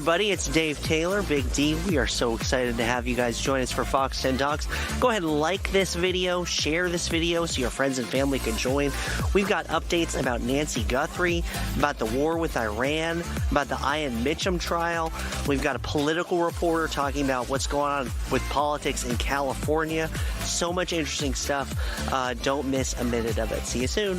everybody, it's Dave Taylor, Big D. We are so excited to have you guys join us for Fox 10 Talks. Go ahead and like this video, share this video so your friends and family can join. We've got updates about Nancy Guthrie, about the war with Iran, about the Ian Mitcham trial. We've got a political reporter talking about what's going on with politics in California. So much interesting stuff. Don't miss a minute of it. See you soon.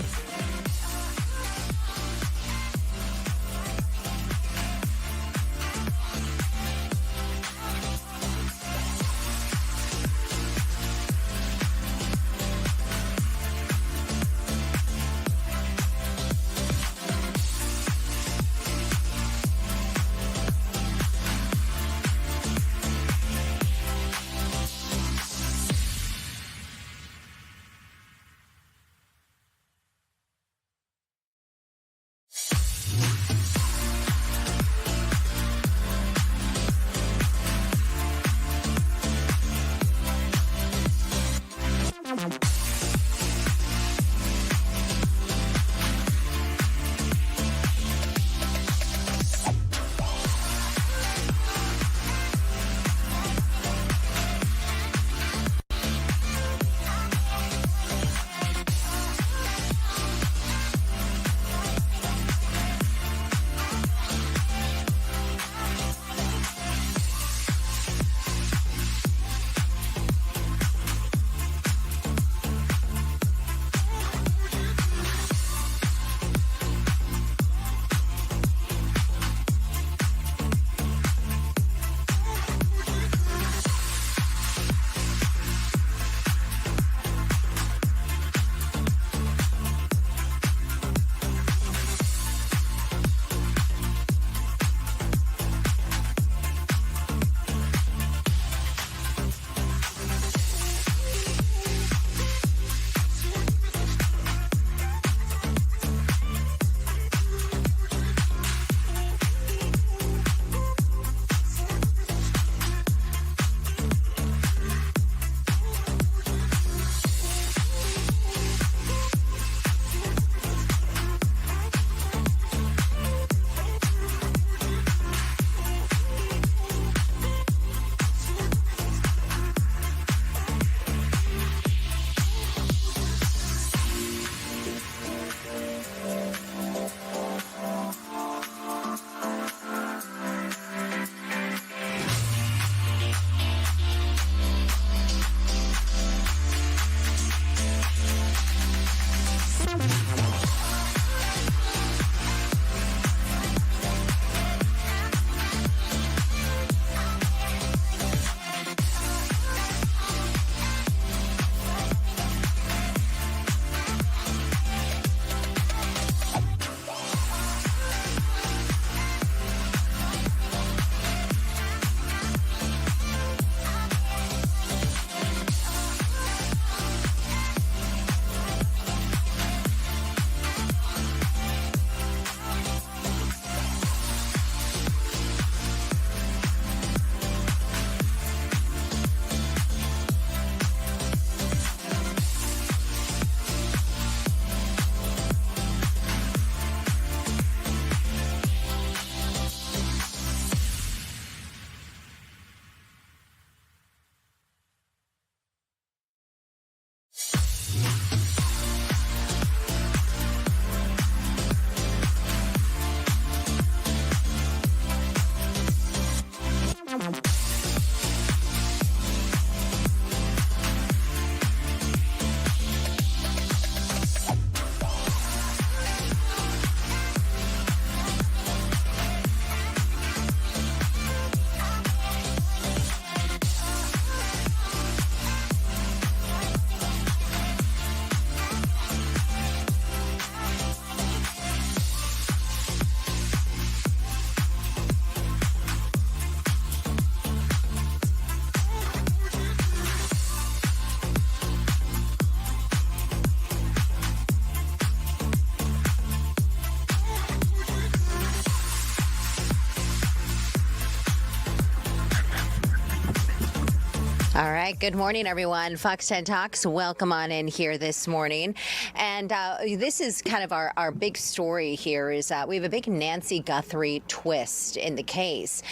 All right. Good morning, everyone. Fox 10 Talks. Welcome on in here this morning. And this is kind of our big story here is we have a big Nancy Guthrie twist in the case.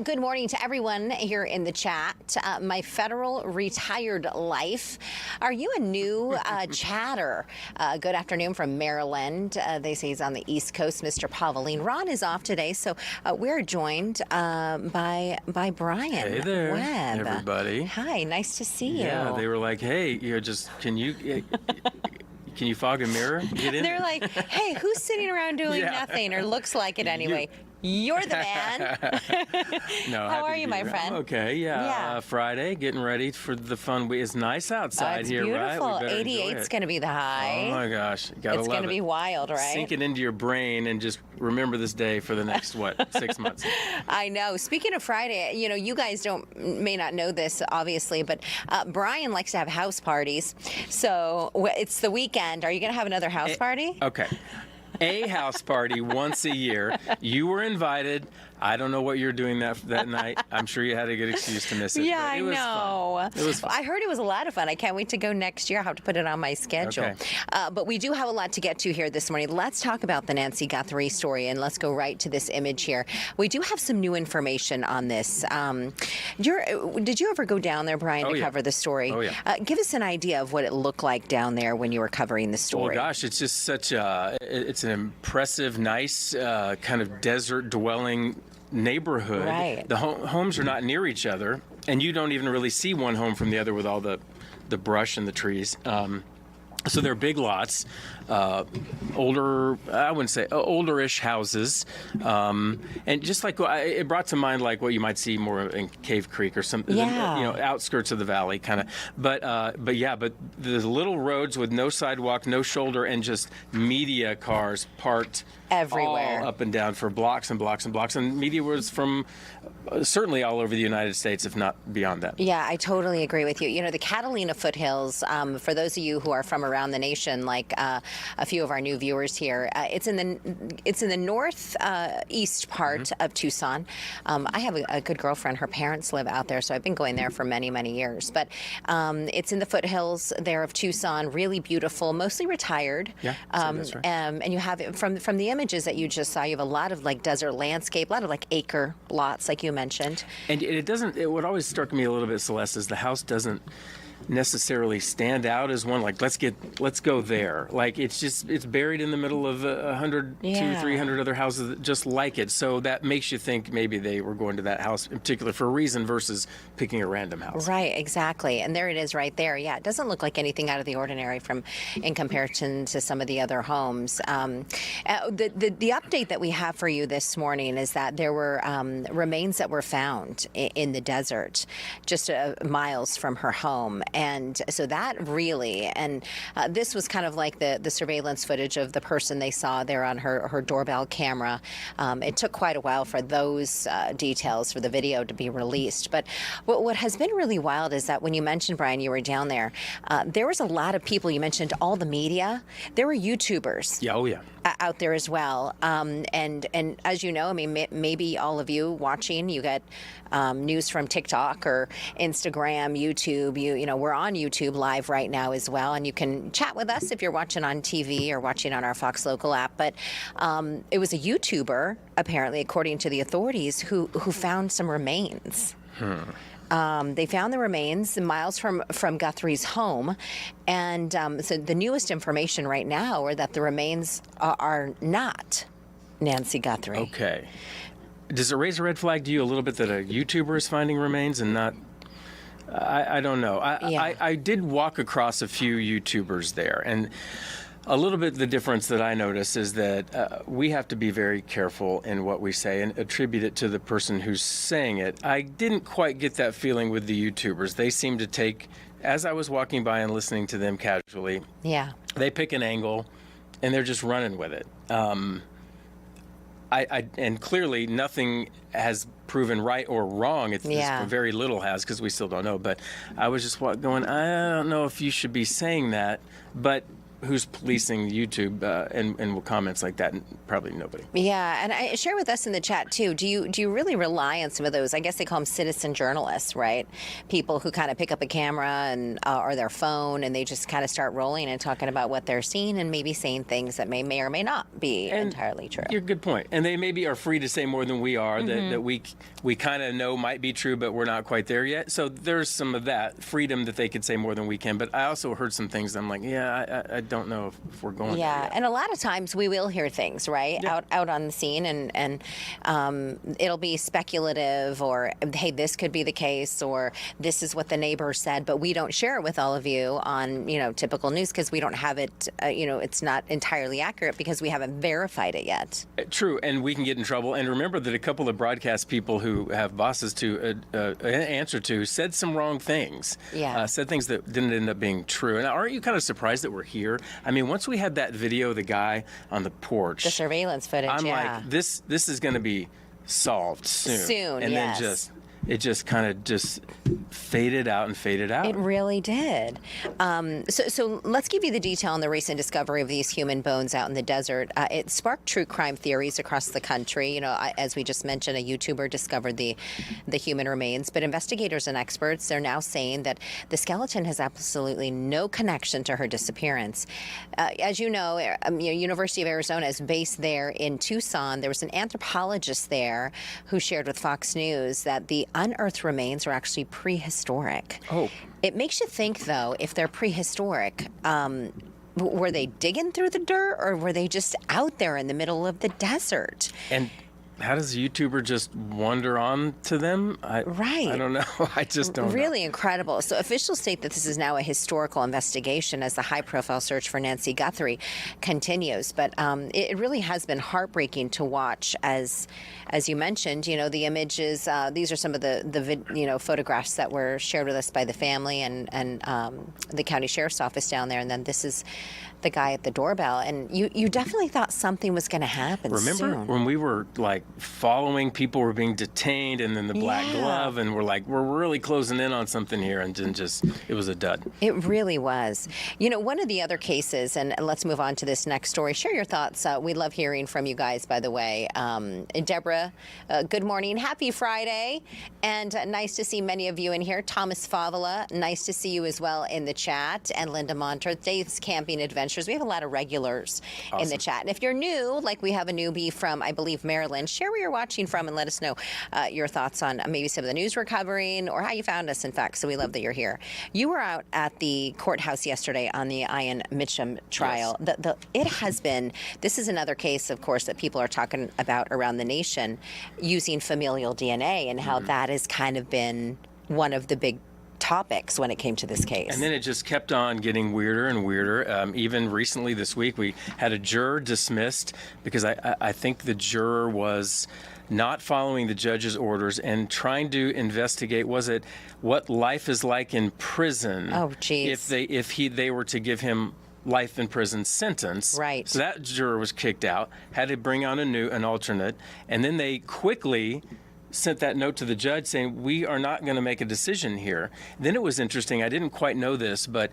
Good morning to everyone here in the chat. My federal retired life. Are you a new chatter? Good afternoon from Maryland. They say he's on the East Coast, Mr. Pavoline. Ron is off today, so we're joined by Brian. Hey there, Webb. everybody. Hi, nice to see you. Yeah, they were like, hey, can you fog a mirror? Get in They're there. like, hey, who's sitting around doing nothing or looks like it anyway? You're the man. No, How are you, my friend? Okay, yeah. Friday, getting ready for the fun week. It's nice outside It's here, beautiful. right? 88's going to be the high. Oh my gosh, gotta It's love going to be wild, right? Sink it into your brain and just remember this day for the next 6 months. I know. Speaking of Friday, you guys may not know this, obviously, but Brian likes to have house parties. So it's the weekend. Are you going to have another house party? Okay. A house party once a year. You were invited. I don't know what you're doing that night. I'm sure you had a good excuse to miss it. Yeah, but it was know. Fun. It was fun. I heard it was a lot of fun. I can't wait to go next year. I'll have to put it on my schedule. Okay. But we do have a lot to get to here this morning. Let's talk about the Nancy Guthrie story, and let's go right to this image here. We do have some new information on this. Did you ever go down there, Brian, to cover the story? Oh, yeah. Give us an idea of what it looked like down there when you were covering the story. Well, gosh, it's just it's an impressive, nice kind of desert-dwelling neighborhood. Right. The homes are not near each other, and you don't even really see one home from the other with all the brush and the trees. So they're big lots, olderish houses, and just like it brought to mind like what you might see more in Cave Creek or something, outskirts of the valley kind of. But there's little roads with no sidewalk, no shoulder, and just media cars parked everywhere, all up and down for blocks and blocks and blocks. And media was from certainly all over the United States, if not beyond that. Yeah, I totally agree with you. The Catalina foothills, for those of you who are from around the nation, like a few of our new viewers here, it's in the northeast part of Tucson. I have a good girlfriend. Her parents live out there, so I've been going there for many, many years. But it's in the foothills there of Tucson, really beautiful, mostly retired. Yeah, that's right. And you have from the images that you just saw, you have a lot of like desert landscape, a lot of like acre lots, like you mentioned. And what always struck me a little bit, Celeste, is the house doesn't necessarily stand out as one like let's go there. Like it's buried in the middle of 100, 200, 300 other houses just like it. So that makes you think maybe they were going to that house in particular for a reason versus picking a random house. Right, exactly. And there it is right there. Yeah, it doesn't look like anything out of the ordinary in comparison to some of the other homes. The update that we have for you this morning is that there were remains that were found in the desert just miles from her home. And so that really, this was kind of like the surveillance footage of the person they saw there on her doorbell camera. It took quite a while for those details for the video to be released. But what has been really wild is that when you mentioned, Brian, you were down there, there was a lot of people. You mentioned all the media. There were YouTubers. Yeah, oh yeah. Out there as well. And as you know, I mean, maybe all of you watching, you get news from TikTok or Instagram, YouTube. We're on YouTube Live right now as well, and you can chat with us if you're watching on TV or watching on our Fox Local app. But it was a YouTuber, apparently, according to the authorities, who found some remains. They found the remains miles from Guthrie's home, and so the newest information right now are that the remains are not Nancy Guthrie. Okay. Does it raise a red flag to you a little bit that a YouTuber is finding remains and not? I don't know. I did walk across a few YouTubers there, and a little bit the difference that I notice is that we have to be very careful in what we say and attribute it to the person who's saying it. I didn't quite get that feeling with the YouTubers. They seem to take, as I was walking by and listening to them casually, they pick an angle and they're just running with it. And clearly nothing has proven right or wrong. It's very little has, because we still don't know. But I was just going, I don't know if you should be saying that. But who's policing YouTube and comments like that? Probably nobody. Yeah, and share with us in the chat too. Do you really rely on some of those? I guess they call them citizen journalists, right? People who kind of pick up a camera and or their phone and they just kind of start rolling and talking about what they're seeing and maybe saying things that may or may not be entirely true. You're a good point. And they maybe are free to say more than we are, that we kind of know might be true, but we're not quite there yet. So there's some of that freedom that they could say more than we can. But I also heard some things that I'm like, I don't know if we're going there yet. And a lot of times we will hear things, right, out on the scene, and it'll be speculative, or hey, this could be the case, or this is what the neighbor said, but we don't share it with all of you on typical news because we don't have it. It's not entirely accurate because we haven't verified it yet. True, and we can get in trouble. And remember that a couple of broadcast people who have bosses to answer to said some wrong things. Said things that didn't end up being true. And aren't you kind of surprised that we're here? I mean, once we had that video of the guy on the porch, the surveillance footage, I'm like, this is going to be solved soon. And then it just kind of just faded out and faded out. It really did. So let's give you the detail on the recent discovery of these human bones out in the desert. It sparked true crime theories across the country. As we just mentioned, a YouTuber discovered the human remains, but investigators and experts are now saying that the skeleton has absolutely no connection to her disappearance. As you know, University of Arizona is based there in Tucson. There was an anthropologist there who shared with Fox News that the unearthed remains are actually prehistoric. Oh. It makes you think, though, if they're prehistoric, were they digging through the dirt or were they just out there in the middle of the desert? And how does a YouTuber just wander on to them? I don't know. I just don't know. Really incredible. So officials state that this is now a historical investigation as the high-profile search for Nancy Guthrie continues. But it really has been heartbreaking to watch as you mentioned, the images, these are some of the photographs that were shared with us by the family and the county sheriff's office down there. And then this is the guy at the doorbell. And you definitely thought something was going to happen Remember when we were like following people were being detained and then the black glove and we're like, we're really closing in on something here, and then it was a dud. It really was. One of the other cases, and let's move on to this next story. Share your thoughts. We love hearing from you guys, by the way. Deborah, good morning. Happy Friday. And nice to see many of you in here. Thomas Favela, nice to see you as well in the chat. And Linda Monter, Dave's Camping Adventures. We have a lot of regulars in the chat. And if you're new, like we have a newbie from, I believe, Maryland, share where you're watching from and let us know your thoughts on maybe some of the news we're covering or how you found us, in fact. So we love that you're here. You were out at the courthouse yesterday on the Ian Mitcham trial. Yes. It has been, this is another case, of course, that people are talking about around the nation using familial DNA and how that has kind of been one of the big topics when it came to this case. And then it just kept on getting weirder and weirder. Even recently this week, we had a juror dismissed because I think the juror was not following the judge's orders and trying to investigate, was it what life is like in prison? Oh, geez. If they were to give him life in prison sentence. Right. So that juror was kicked out, had to bring on an alternate, and then they quickly sent that note to the judge saying, we are not going to make a decision here. Then it was interesting, I didn't quite know this, but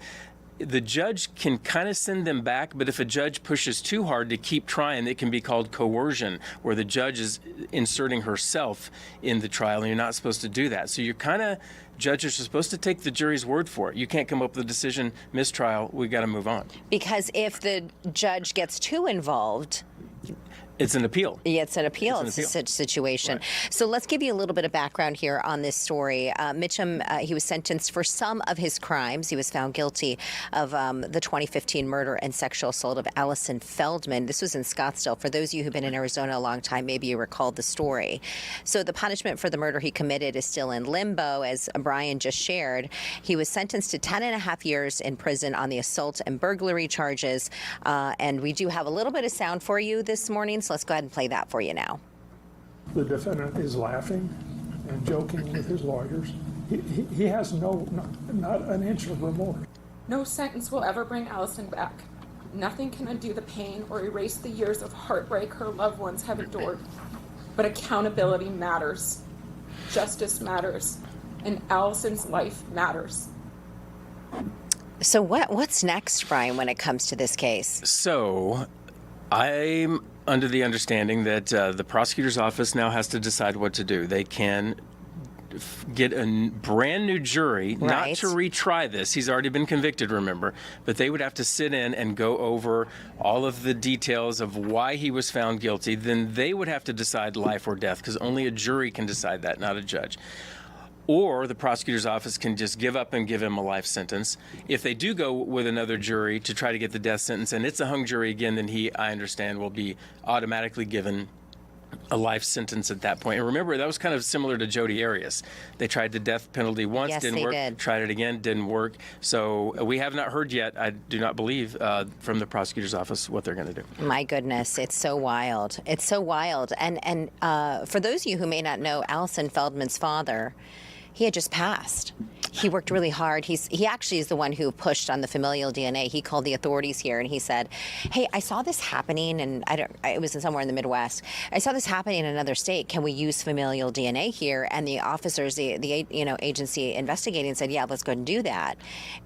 the judge can kind of send them back, but if a judge pushes too hard to keep trying, it can be called coercion, where the judge is inserting herself in the trial, and you're not supposed to do that. So judges are supposed to take the jury's word for it. You can't come up with a decision, mistrial, we got to move on. Because if the judge gets too involved, it's an appeal. Yeah, it's an appeal. It's a situation. Right. So let's give you a little bit of background here on this story. Mitcham, he was sentenced for some of his crimes. He was found guilty of the 2015 murder and sexual assault of Allison Feldman. This was in Scottsdale. For those of you who've been in Arizona a long time, maybe you recall the story. So the punishment for the murder he committed is still in limbo, as Brian just shared. He was sentenced to 10 and a half years in prison on the assault and burglary charges. And we do have a little bit of sound for you this morning, so let's go ahead and play that for you now. The defendant is laughing and joking with his lawyers. He has not an inch of remorse. No sentence will ever bring Allison back. Nothing can undo the pain or erase the years of heartbreak her loved ones have endured. But accountability matters. Justice matters. And Allison's life matters. So what's next, Brian, when it comes to this case? So I'm under the understanding that the prosecutor's office now has to decide what to do. They can get a brand new jury, not to retry this. He's already been convicted, remember, but they would have to sit in and go over all of the details of why he was found guilty. Then they would have to decide life or death, because only a jury can decide that, not a judge. Or the prosecutor's office can just give up and give him a life sentence. If they do go with another jury to try to get the death sentence, and it's a hung jury again, then he, I understand, will be automatically given a life sentence at that point. And remember, that was kind of similar to Jodi Arias. They tried the death penalty once, Yes, didn't they work. did. Tried it again, didn't work. So we have not heard yet, I do not believe, from the prosecutor's office what they're going to do. My goodness, it's so wild. It's so wild. And for those of you who may not know, Allison Feldman's father, he had just passed. He worked really hard. He actually is the one who pushed on the familial DNA. He called the authorities here and he said, "Hey, I saw this happening, and it was somewhere in the Midwest. I saw this happening in another state. Can we use familial DNA here?" And the officers, the agency investigating, said, "Yeah, let's go and do that."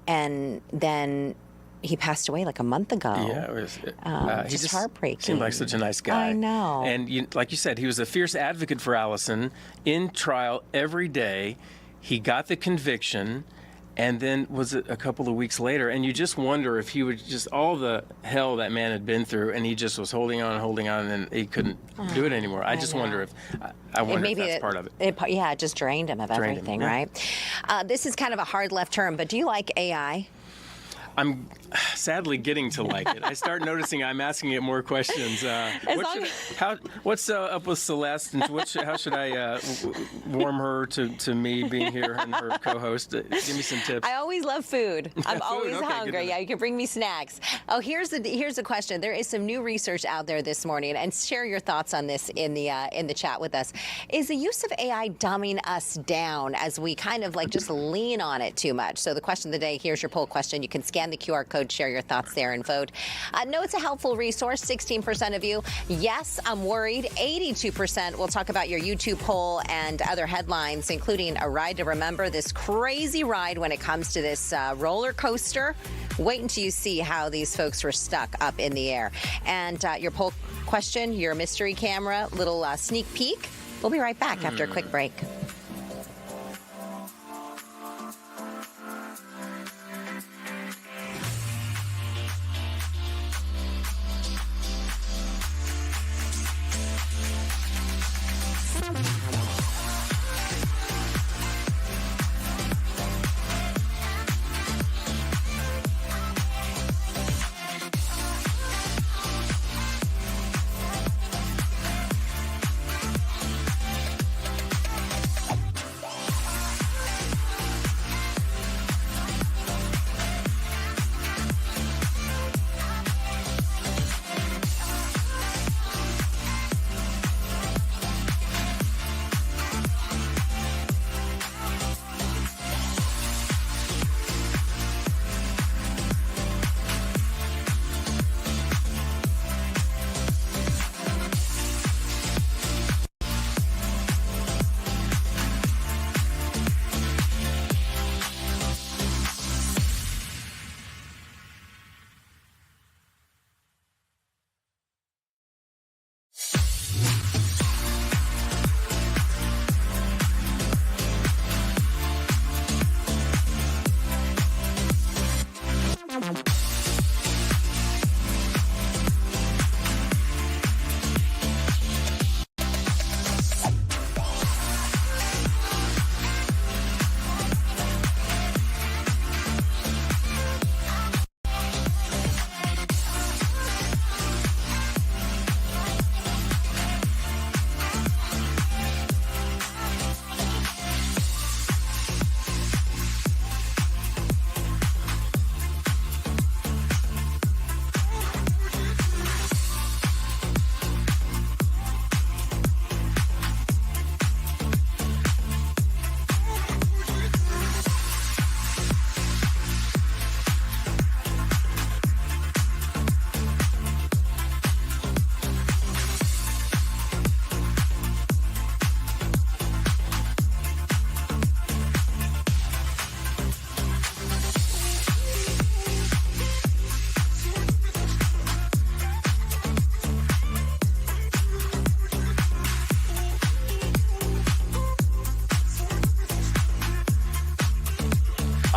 And then he passed away like a month ago. Yeah, it was. He just heartbreaking. Seemed like such a nice guy. I know. And like you said, he was a fierce advocate for Allison in trial every day. He got the conviction, and then was it a couple of weeks later, and you just wonder if he would just, all the hell that man had been through, and he just was holding on, and he couldn't do it anymore. I just wonder if, I wonder if that's part of it. It just drained him of everything, yeah. right? This is kind of a hard left turn, but do you like AI? I'm sadly getting to like it. I start noticing I'm asking it more questions. What's up with Celeste, and how should I warm her to me being here and her co-host? Give me some tips. I always love food. I'm always Okay, hungry. Yeah, you can bring me snacks. Oh, here's the question. There is some new research out there this morning, and share your thoughts on this in the chat with us. Is the use of AI dumbing us down as we kind of like just lean on it too much? So the question of the day, here's your poll question. You can scan the QR code, share your thoughts there, and vote. No, it's a helpful resource. 16% of you. Yes, I'm worried. 82%. We'll talk about your YouTube poll and other headlines, including a ride to remember, this crazy ride when it comes to this roller coaster. Wait until you see how these folks were stuck up in the air. And your poll question, your mystery camera, little sneak peek. We'll be right back after a quick break.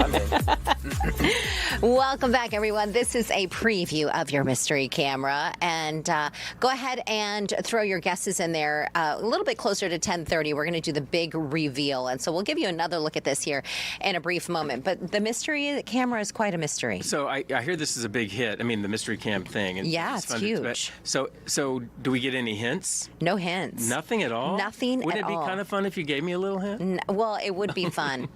me. Welcome back, everyone. This is a preview of your mystery camera. And go ahead and throw your guesses in there. A little bit closer to 10:30, we're going to do the big reveal. And so we'll give you another look at this here in a brief moment. But the mystery camera is quite a mystery. So I hear this is a big hit. I mean, the mystery cam thing. And yeah, it's fun huge. So do we get any hints? No hints. Nothing at all? Nothing Wouldn't at all. Wouldn't it be kind of fun if you gave me a little hint? Well, it would be fun.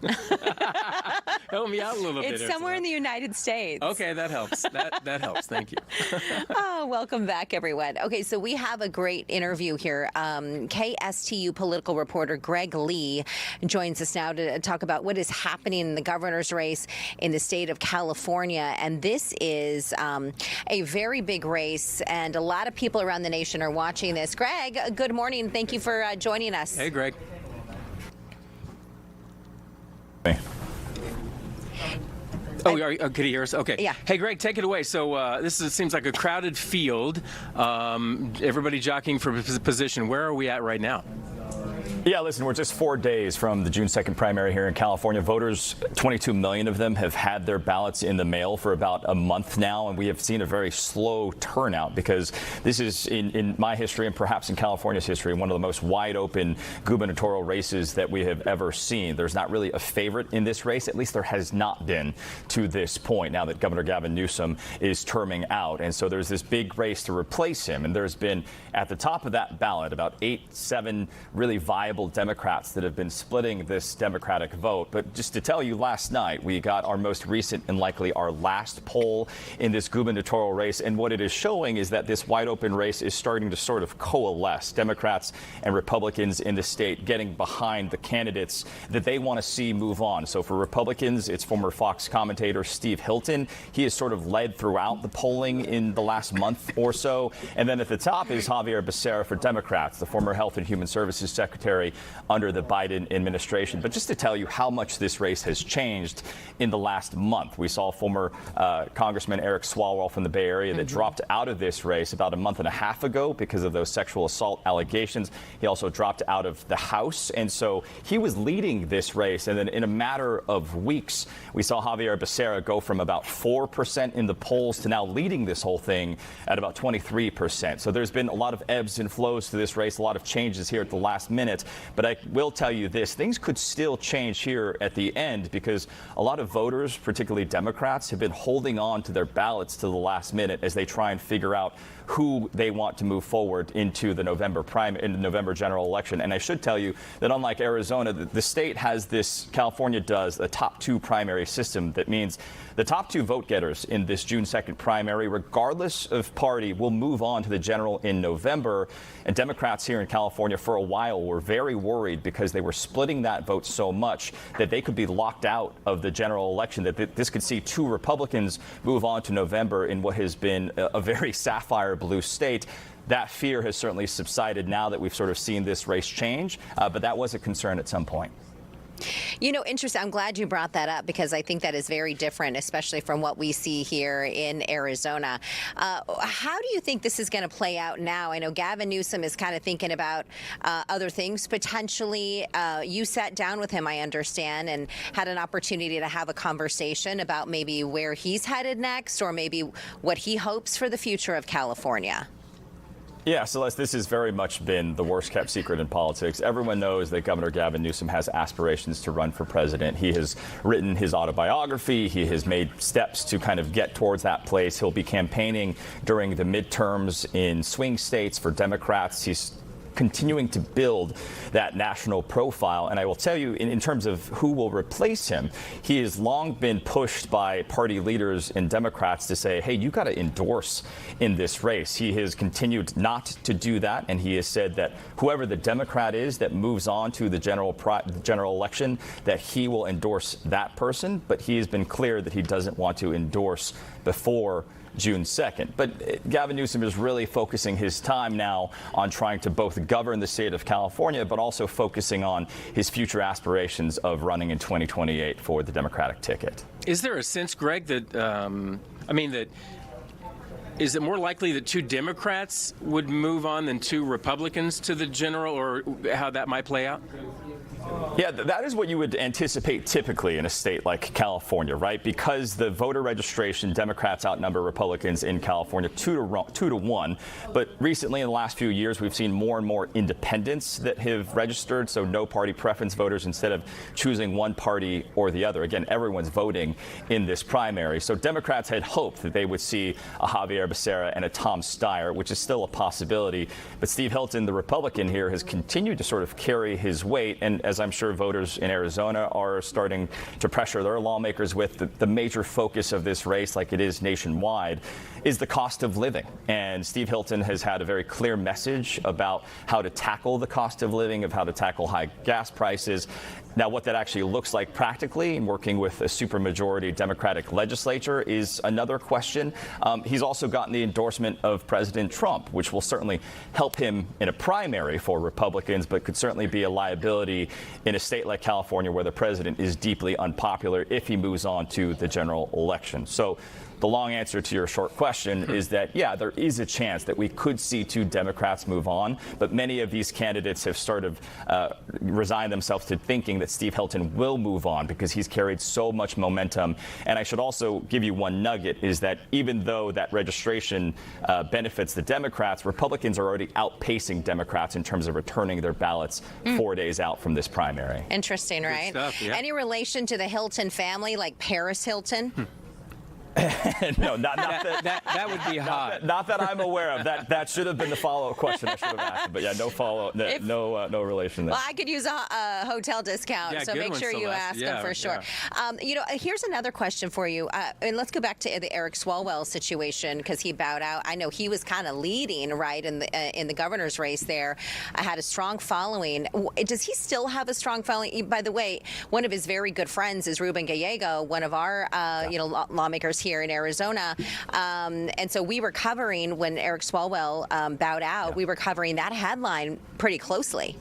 Help me out a little bit. It's somewhere in the United States. Okay, that helps. That helps. Thank you. Oh, welcome back, everyone. Okay, so we have a great interview here. KSTU political reporter Greg Lee joins us now to talk about what is happening in the governor's race in the state of California. And this is a very big race, and a lot of people around the nation are watching this. Greg, good morning. Thank you for joining us. Hey, Greg. Hey. Oh, could you hear us? Okay. Yeah. Hey, Greg, take it away. So seems like a crowded field. Everybody jockeying for position. Where are we at right now? Yeah, listen, we're just 4 days from the June 2nd primary here in California. Voters, 22 million of them, have had their ballots in the mail for about a month now, and we have seen a very slow turnout because this is, in my history and perhaps in California's history, one of the most wide-open gubernatorial races that we have ever seen. There's not really a favorite in this race, at least there has not been to this point, now that Governor Gavin Newsom is terming out. And so there's this big race to replace him, and there's been, at the top of that ballot, about 7 really viable Democrats that have been splitting this Democratic vote. But just to tell you, last night we got our most recent and likely our last poll in this gubernatorial race, and what it is showing is that this wide open race is starting to sort of coalesce. Democrats and Republicans in the state getting behind the candidates that they want to see move on. So for Republicans, it's former Fox commentator Steve Hilton. He has sort of led throughout the polling in the last month or so. And then at the top is Javier Becerra for Democrats, the former Health and Human Services Secretary under the Biden administration. But just to tell you how much this race has changed in the last month, we saw former Congressman Eric Swalwell from the Bay Area that dropped out of this race about a month and a half ago because of those sexual assault allegations. He also dropped out of the House, and so he was leading this race. And then in a matter of weeks, we saw Javier Becerra go from about 4% in the polls to now leading this whole thing at about 23%. So there's been a lot of ebbs and flows to this race, a lot of changes here at the last minute. But I will tell you this, things could still change here at the end because a lot of voters, particularly Democrats, have been holding on to their ballots to the last minute as they try and figure out who they want to move forward into the November general election. And I should tell you that unlike Arizona, the state has this, California does, a top 2 primary system that means the top 2 vote getters in this June 2nd primary, regardless of party, will move on to the general in November. And Democrats here in California for a while were very worried because they were splitting that vote so much that they could be locked out of the general election, that this could see 2 Republicans move on to November in what has been a very sapphire blue state. That fear has certainly subsided now that we've sort of seen this race change, but that was a concern at some point. You know, interesting. I'm glad you brought that up because I think that is very different, especially from what we see here in Arizona. How do you think this is going to play out now? I know Gavin Newsom is kind of thinking about other things potentially. You sat down with him, I understand, and had an opportunity to have a conversation about maybe where he's headed next or maybe what he hopes for the future of California. Yeah, Celeste, this has very much been the worst kept secret in politics. Everyone knows that Governor Gavin Newsom has aspirations to run for president. He has written his autobiography. He has made steps to kind of get towards that place. He'll be campaigning during the midterms in swing states for Democrats. He's continuing to build that national profile. And I will tell you, in terms of who will replace him, he has long been pushed by party leaders and Democrats to say, hey, you got to endorse in this race. He has continued not to do that. And he has said that whoever the Democrat is that moves on to the general election, that he will endorse that person. But he has been clear that he doesn't want to endorse before June 2nd. But Gavin Newsom is really focusing his time now on trying to both govern the state of California, but also focusing on his future aspirations of running in 2028 for the Democratic ticket. Is there a sense, Greg, that, is it more likely that 2 Democrats would move on than 2 Republicans to the general, or how that might play out? Yeah, that is what you would anticipate typically in a state like California, right? Because the voter registration, Democrats outnumber Republicans in California 2-1. But recently, in the last few years, we've seen more and more independents that have registered, so no party preference voters instead of choosing one party or the other. Again, everyone's voting in this primary. So Democrats had hoped that they would see a Javier Becerra and a Tom Steyer, which is still a possibility. But Steve Hilton, the Republican here, has continued to sort of carry his weight. And as I'm sure voters in Arizona are starting to pressure their lawmakers with, the major focus of this race, like it is nationwide, is the cost of living. And Steve Hilton has had a very clear message about how to tackle the cost of living, of how to tackle high gas prices. Now, what that actually looks like practically in working with a supermajority Democratic legislature is another question. He's also gotten the endorsement of President Trump, which will certainly help him in a primary for Republicans, but could certainly be a liability in a state like California where the president is deeply unpopular if he moves on to the general election. So the long answer to your short question is that, yeah, there is a chance that we could see two Democrats move on, but many of these candidates have sort of resigned themselves to thinking that Steve Hilton will move on because he's carried so much momentum. And I should also give you one nugget, is that even though that registration benefits the Democrats, Republicans are already outpacing Democrats in terms of returning their ballots 4 days out from this primary. Interesting, right? Stuff, yeah. Any relation to the Hilton family, like Paris Hilton? No, not that. That would be hot. Not that I'm aware of. That should have been the follow-up question I should have asked. But yeah, no follow-up, no relation there. Well, I could use a hotel discount, Yeah, so good make one, sure you Celeste. ask Yeah, them for sure. Here's another question for you, and let's go back to the Eric Swalwell situation because he bowed out. I know he was kind of leading right in the governor's race there. I had a strong following. Does he still have a strong following? By the way, one of his very good friends is Ruben Gallego, one of our lawmakers here in Arizona, and so we were covering when Eric Swalwell bowed out. Yeah. We were covering that headline pretty closely.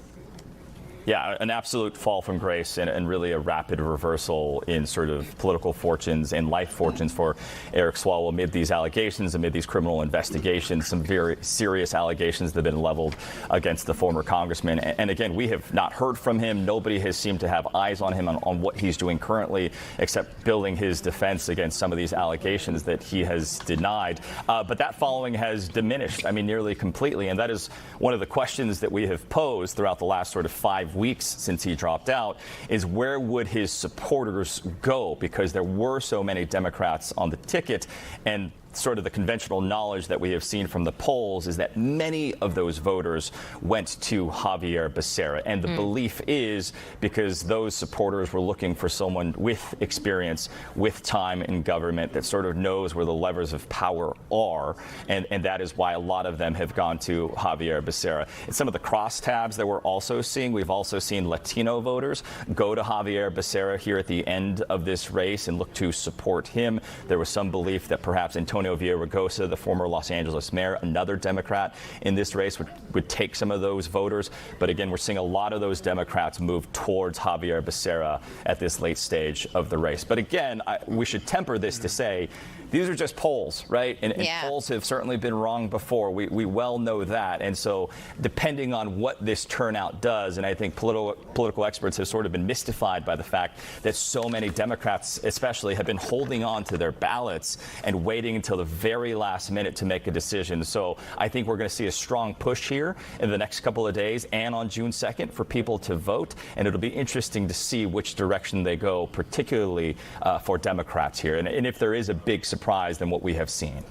Yeah, an absolute fall from grace and really a rapid reversal in sort of political fortunes and life fortunes for Eric Swalwell amid these allegations, amid these criminal investigations, some very serious allegations that have been leveled against the former congressman. And again, we have not heard from him. Nobody has seemed to have eyes on him on what he's doing currently, except building his defense against some of these allegations that he has denied. But that following has diminished, nearly completely. And that is one of the questions that we have posed throughout the last sort of 5 weeks since he dropped out, is where would his supporters go? Because there were so many Democrats on the ticket, and sort of the conventional knowledge that we have seen from the polls is that many of those voters went to Javier Becerra. And the belief is because those supporters were looking for someone with experience, with time in government, that sort of knows where the levers of power are. And that is why a lot of them have gone to Javier Becerra. And some of the crosstabs that we're also seeing, we've also seen Latino voters go to Javier Becerra here at the end of this race and look to support him. There was some belief that perhaps Antonio Villaraigosa, the former Los Angeles mayor, another Democrat in this race, would take some of those voters. But again, we're seeing a lot of those Democrats move towards Javier Becerra at this late stage of the race. But again, we should temper this to say these are just polls, right? And polls have certainly been wrong before. We well know that. And so depending on what this turnout does, and I think political experts have sort of been mystified by the fact that so many Democrats especially have been holding on to their ballots and waiting until the very last minute to make a decision. So I think we're going to see a strong push here in the next couple of days and on June 2nd for people to vote. And it'll be interesting to see which direction they go, particularly for Democrats here. And if there is a big surprise than what we have seen.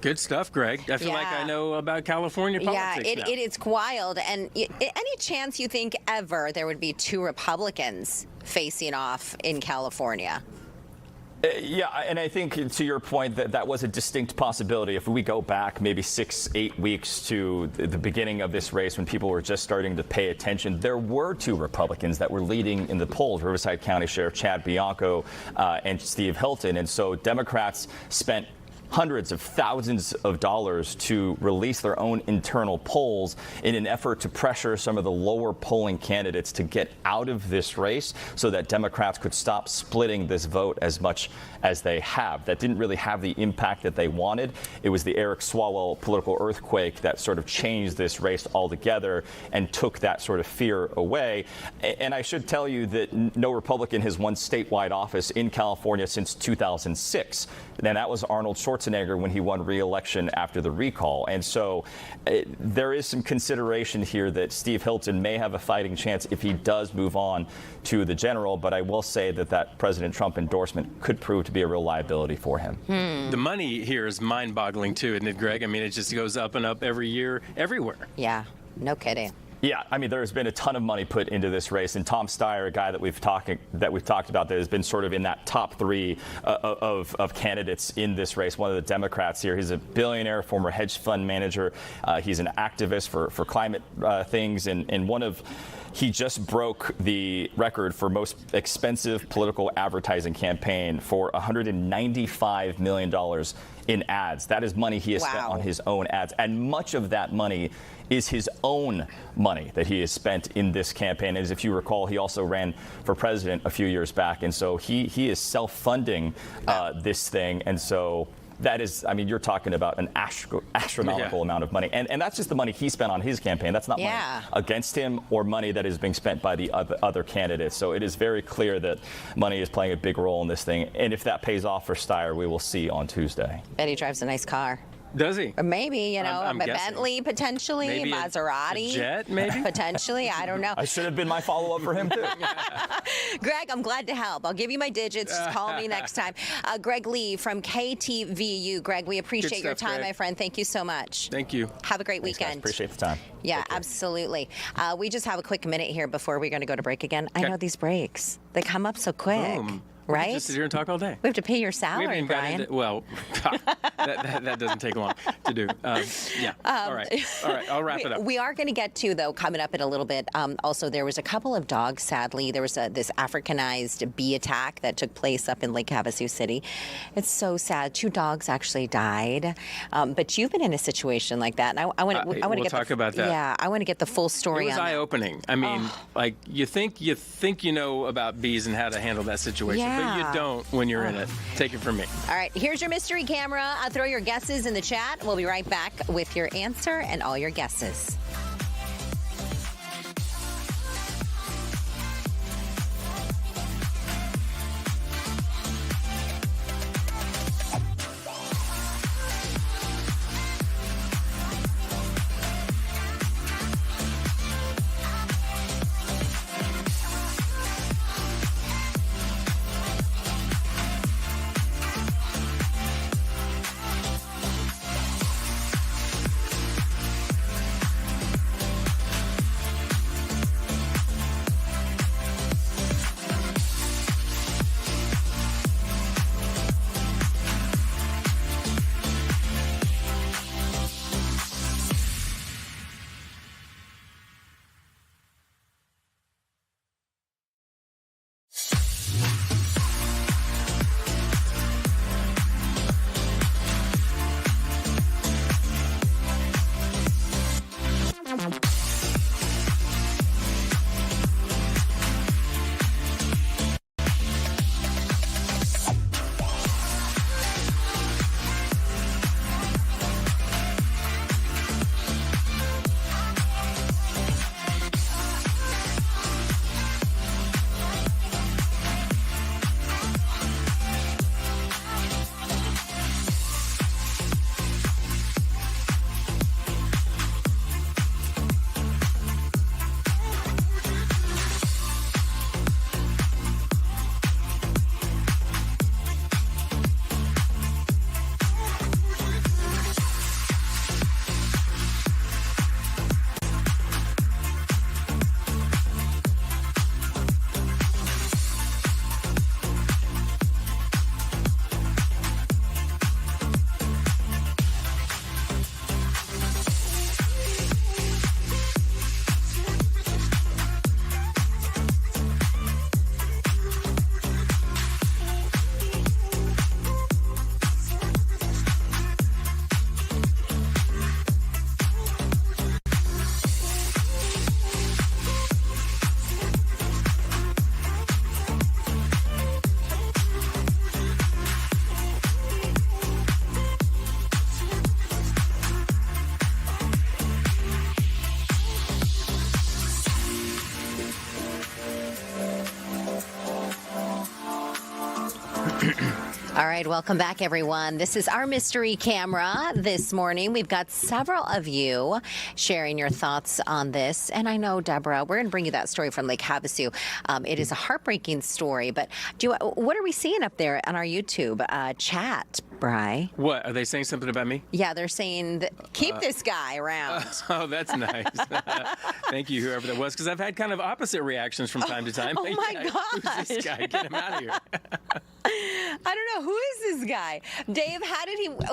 Good stuff, Greg. I feel like I know about California politics now. It is wild. And any chance you think ever there would be two Republicans facing off in California? Yeah, and I think to your point that was a distinct possibility. If we go back maybe 6-8 weeks to the beginning of this race when people were just starting to pay attention, there were two Republicans that were leading in the polls, Riverside County Sheriff Chad Bianco and Steve Hilton. And so Democrats spent hundreds of thousands of dollars to release their own internal polls in an effort to pressure some of the lower polling candidates to get out of this race so that Democrats could stop splitting this vote as much as they have. That didn't really have the impact that they wanted. It was the Eric Swalwell political earthquake that sort of changed this race altogether and took that sort of fear away. And I should tell you that no Republican has won statewide office in California since 2006. And that was Arnold Schwarzenegger when he won re-election after the recall. And so there is some consideration here that Steve Hilton may have a fighting chance if he does move on to the general. But I will say that President Trump endorsement could prove to be a real liability for him. The money here is mind-boggling too, isn't it, Greg? I mean, it just goes up and up every year, everywhere. Yeah, no kidding. Yeah, I mean, there's been a ton of money put into this race, and Tom Steyer, a guy that we've talked about that has been sort of in that top three of candidates in this race, one of the Democrats here. He's a billionaire, former hedge fund manager. He's an activist for climate things, and he just broke the record for most expensive political advertising campaign for $195 million in ads. That is money he has spent on his own ads, and much of that money is his own money that he has spent in this campaign. As if you recall, he also ran for president a few years back, and so he is self-funding this thing, and so that is, I mean, you're talking about an astronomical amount of money, and that's just the money he spent on his campaign. That's not money against him or money that is being spent by the other candidates. So it is very clear that money is playing a big role in this thing, and if that pays off for Steyer, we will see on Tuesday. Bet he drives a nice car. Does he? Or maybe, you know, I'm a guessing. Bentley potentially, Maybe Maserati. a jet, maybe? Potentially, I don't know. I should have been my follow-up for him, too. Greg, I'm glad to help. I'll give you my digits. Just call me next time. Greg Lee from KTVU. Greg, we appreciate your time, my friend. Thank you so much. Thank you. Have a great weekend. Guys. Appreciate the time. Yeah, absolutely. We just have a quick minute here before we're going to go to break again. I know these breaks. They come up so quick. Boom. Right? Just sit here and talk all day. We have to pay your We salary, haven't even Brian. well, that doesn't take long to do. Yeah. All right. I'll wrap it up. We are going to get to, though, coming up in a little bit. Also, there was a couple of dogs, sadly. There was this Africanized bee attack that took place up in Lake Havasu City. It's so sad. 2 dogs actually died. But you've been in a situation like that, and I want to we'll get talk about that. Yeah, I want to get the full story It was on that. eye-opening. I mean, like you think you know about bees and how to handle that situation, but you don't when you're in it. Take it from me. All right, here's your mystery camera. Throw your guesses in the chat. We'll be right back with your answer and all your guesses. All right, welcome back, everyone. This is our mystery camera this morning. We've got several of you sharing your thoughts on this. And I know, Deborah, we're going to bring you that story from Lake Havasu. It is a heartbreaking story. But what are we seeing up there on our YouTube chat, Bri? What? Are they saying something about me? Yeah, they're saying that keep this guy around. Oh, that's nice. Thank you, whoever that was, because I've had kind of opposite reactions from time to time. Oh, my gosh. Who's this guy? Get him out of here. I don't know. Who is this guy? Dave,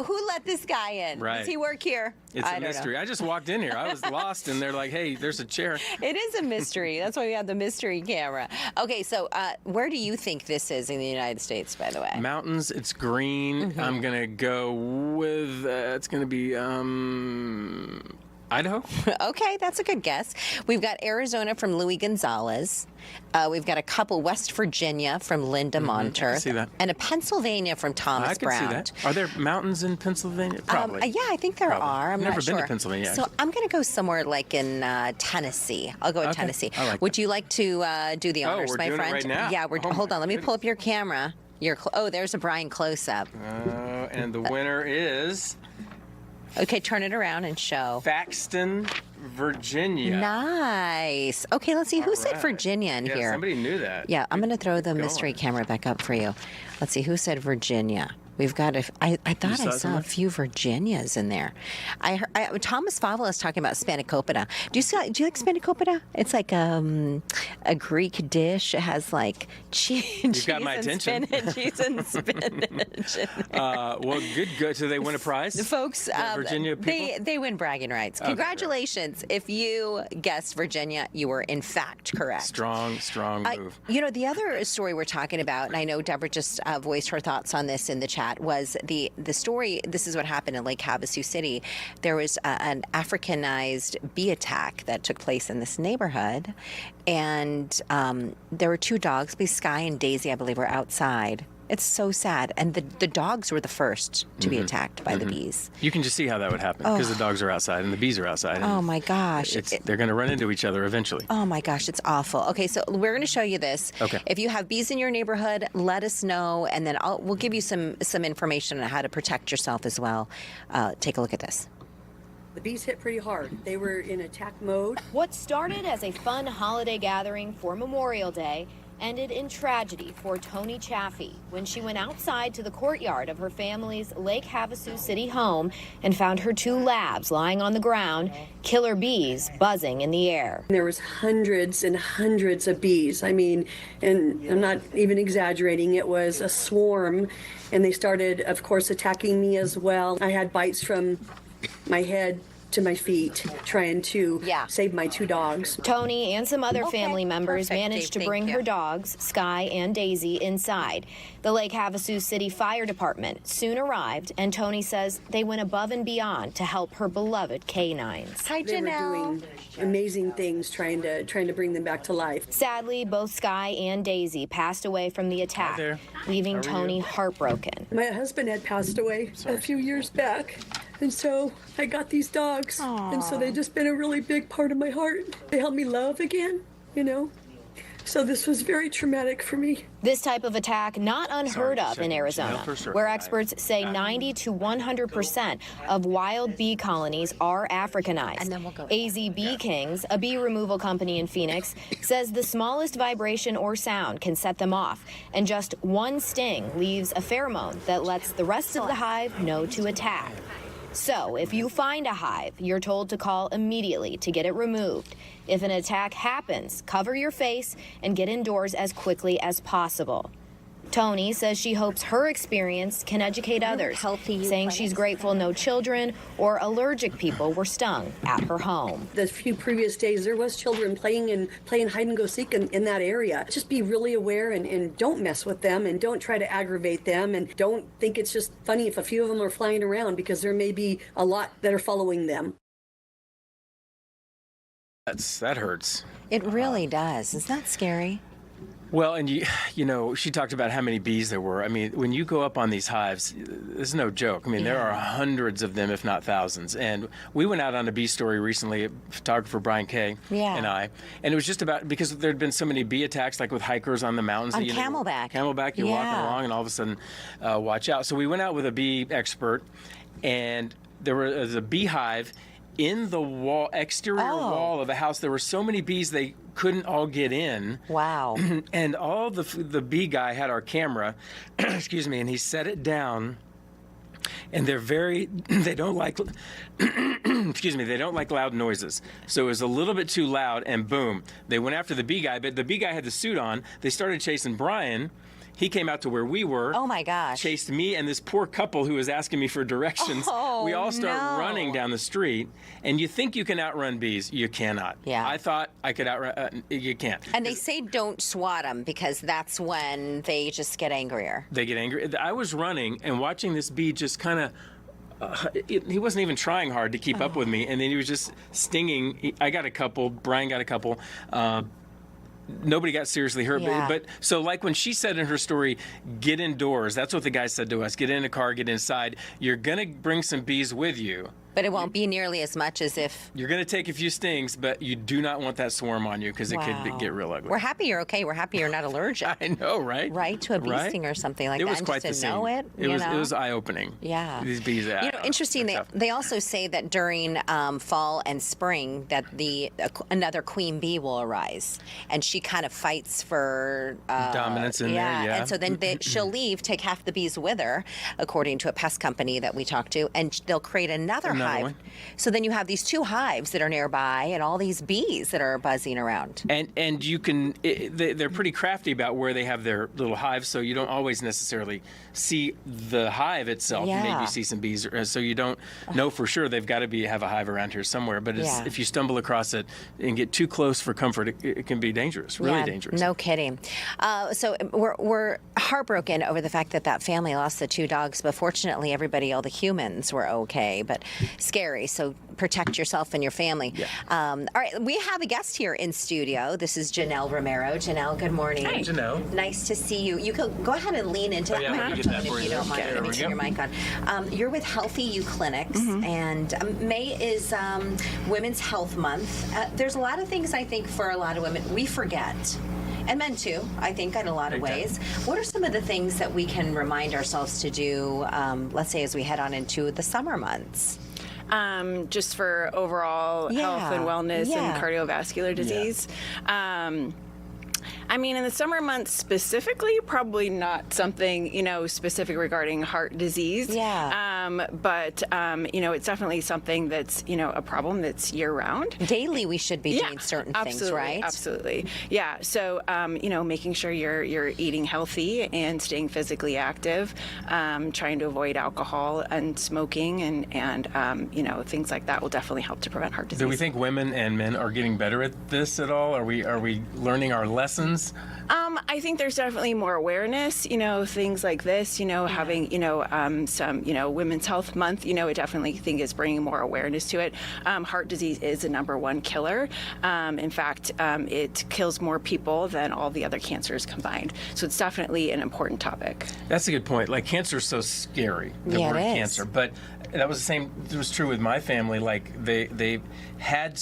who let this guy in? Right. Does he work here? It's a mystery. I just walked in here. I was lost, and they're like, hey, there's a chair. It is a mystery. That's why we have the mystery camera. Okay, so where do you think this is in the United States, by the way? Mountains, it's green. I'm going to go with, it's going to be Idaho. Okay, that's a good guess. We've got Arizona from Louis Gonzalez. We've got a couple, West Virginia from Linda Monter. I can see that. And a Pennsylvania from Thomas I can Brown. see that. Are there mountains in Pennsylvania? Probably. Yeah, I think there Probably. are. I'm Never not been sure. to Pennsylvania. So I'm going to go somewhere like in Tennessee. I'll go with Okay, Tennessee. I like Would that. you like to do the honors, we're my doing it friend? right now? Yeah, Oh, hold my on. Let me pull up goodness. your camera. There's a Brian close-up. And the winner is Okay, turn it around and show. Faxton, Virginia. Nice. Okay, let's see. Who said right. Virginia in Yeah, here? somebody knew that. Yeah, I'm going to throw the going. mystery camera back up for you. Let's see. Who said Virginia? We've got I thought I saw a few Virginias in there. Thomas Fava is talking about spanakopita. Do you like spanakopita? It's like a Greek dish. It has like cheese got my and attention. spinach, cheese and spinach. Well, good. So they win a prize? Folks, Virginia people? they win bragging rights. Okay, Congratulations. If you guessed Virginia, you were in fact correct. Strong move. The other story we're talking about, and I know Deborah just voiced her thoughts on this in the chat, was the story. This is what happened in Lake Havasu City. There was an Africanized bee attack that took place in this neighborhood, and there were two dogs, Sky and Daisy, I believe, were outside. It's so sad. And the dogs were the first to be attacked by the bees. You can just see how that would happen because the dogs are outside and the bees are outside. And Oh, my gosh. they're going to run into each other eventually. Oh my gosh, it's awful. Okay, so we're going to show you this. Okay. If you have bees in your neighborhood, let us know, and then we'll give you some information on how to protect yourself as well. Take a look at this. The bees hit pretty hard. They were in attack mode. What started as a fun holiday gathering for Memorial Day ended in tragedy for Tony Chaffee when she went outside to the courtyard of her family's Lake Havasu City home and found her two labs lying on the ground, killer bees buzzing in the air. There was hundreds and hundreds of bees. I mean, and I'm not even exaggerating, it was a swarm. And they started, of course, attacking me as well. I had bites from my head to my feet, trying to save my two dogs. Tony and some other family members perfect, managed Dave, to bring thank her you. dogs, Sky and Daisy, inside. The Lake Havasu City Fire Department soon arrived, and Tony says they went above and beyond to help her beloved canines. Hi, They were doing amazing things, trying to bring them back to life. Sadly, both Sky and Daisy passed away from the attack, there. leaving How are Tony you? heartbroken. My husband had passed away a few years back, and so I got these dogs, and so they've just been a really big part of my heart. They helped me love again, So this was very traumatic for me. This type of attack not unheard of in Janelle, Arizona, first where experts say 90 to 100% of wild bee colonies are Africanized. And then we'll go with AZ Bee Kings, a bee removal company in Phoenix, says the smallest vibration or sound can set them off, and just one sting leaves a pheromone that lets the rest of the hive know to attack. So, if you find a hive, you're told to call immediately to get it removed. If an attack happens, cover your face and get indoors as quickly as possible. Tony says she hopes her experience can educate others, saying she's grateful no children or allergic people were stung at her home. The few previous days, there was children playing hide and go seek in that area. Just be really aware and don't mess with them and don't try to aggravate them and don't think it's just funny if a few of them are flying around because there may be a lot that are following them. That hurts. It really does. Isn't that scary? Well, and you know, she talked about how many bees there were. I mean, when you go up on these hives, it's no joke. I mean, there are hundreds of them, if not thousands. And we went out on a bee story recently, photographer Brian Kay and I, and it was just about, because there had been so many bee attacks, like with hikers on the mountains. On Camelback. Camelback, you're walking along and all of a sudden, watch out. So we went out with a bee expert, and there was a beehive in the wall, exterior wall of a house. There were so many bees, they couldn't all get in. Wow. And all the bee guy had our camera, excuse me, and he set it down. And they don't like, excuse me, they don't like loud noises. So it was a little bit too loud, and boom, they went after the bee guy, but the bee guy had the suit on. They started chasing Brian. He came out to where we were. Oh my gosh. Chased me and this poor couple who was asking me for directions. Oh, we all start running down the street, and you think you can outrun bees. You cannot. Yeah. I thought I could outrun, you can't. And they say don't swat them because that's when they just get angrier. They get angry. I was running and watching this bee just kind of, he wasn't even trying hard to keep up with me, and then he was just stinging. I got a couple, Brian got a couple. Nobody got seriously hurt, but so like when she said in her story, get indoors, that's what the guy said to us, get in a car, get inside. You're gonna bring some bees with you. But it won't be nearly as much as if... You're going to take a few stings, but you do not want that swarm on you because it could get real ugly. We're happy you're okay. We're happy you're not allergic. I know, right? Right, to a bee sting or something like that. It was quite the scene. It was eye-opening. Yeah. These bees, you know, interesting, they also say that during fall and spring that another queen bee will arise. And she kind of fights for... dominance in there, yeah. And so then she'll leave, take half the bees with her, according to a pest company that we talked to, and they'll create another hive. So then you have these two hives that are nearby and all these bees that are buzzing around. And you can, they're pretty crafty about where they have their little hives, so you don't always necessarily see the hive itself. Yeah. Maybe you see some bees, so you don't know for sure. They've got to have a hive around here somewhere. But if you stumble across it and get too close for comfort, it can be dangerous, really dangerous. No kidding. So we're heartbroken over the fact that family lost the two dogs, but fortunately everybody, all the humans were okay, but scary. So protect yourself and your family. Yeah. All right, we have a guest here in studio. This is Janelle Romero. Janelle, good morning. Hi, Janelle. Nice to see you. You can go ahead and lean into that microphone if you don't mind. Let me turn your mic on. You're with Healthy You Clinics, and May is Women's Health Month. There's a lot of things I think for a lot of women we forget. And men too, I think, in a lot of ways. What are some of the things that we can remind ourselves to do, let's say, as we head on into the summer months? Just for overall health and wellness and cardiovascular disease. I mean, in the summer months specifically, probably not something, specific regarding heart disease. But, it's definitely something that's, a problem that's year-round. Daily we should be doing certain things, right? Absolutely. Yeah. So, making sure you're eating healthy and staying physically active, trying to avoid alcohol and smoking and things like that will definitely help to prevent heart disease. Do we think women and men are getting better at this at all? Are we learning our lessons? I think there's definitely more awareness, things like this, having, some, Women's Health Month, I definitely think is bringing more awareness to it. Heart disease is the #1 killer. In fact, it kills more people than all the other cancers combined. So it's definitely an important topic. That's a good point. Like, cancer is so scary, the word cancer. But that was the same, it was true with my family. Like, they had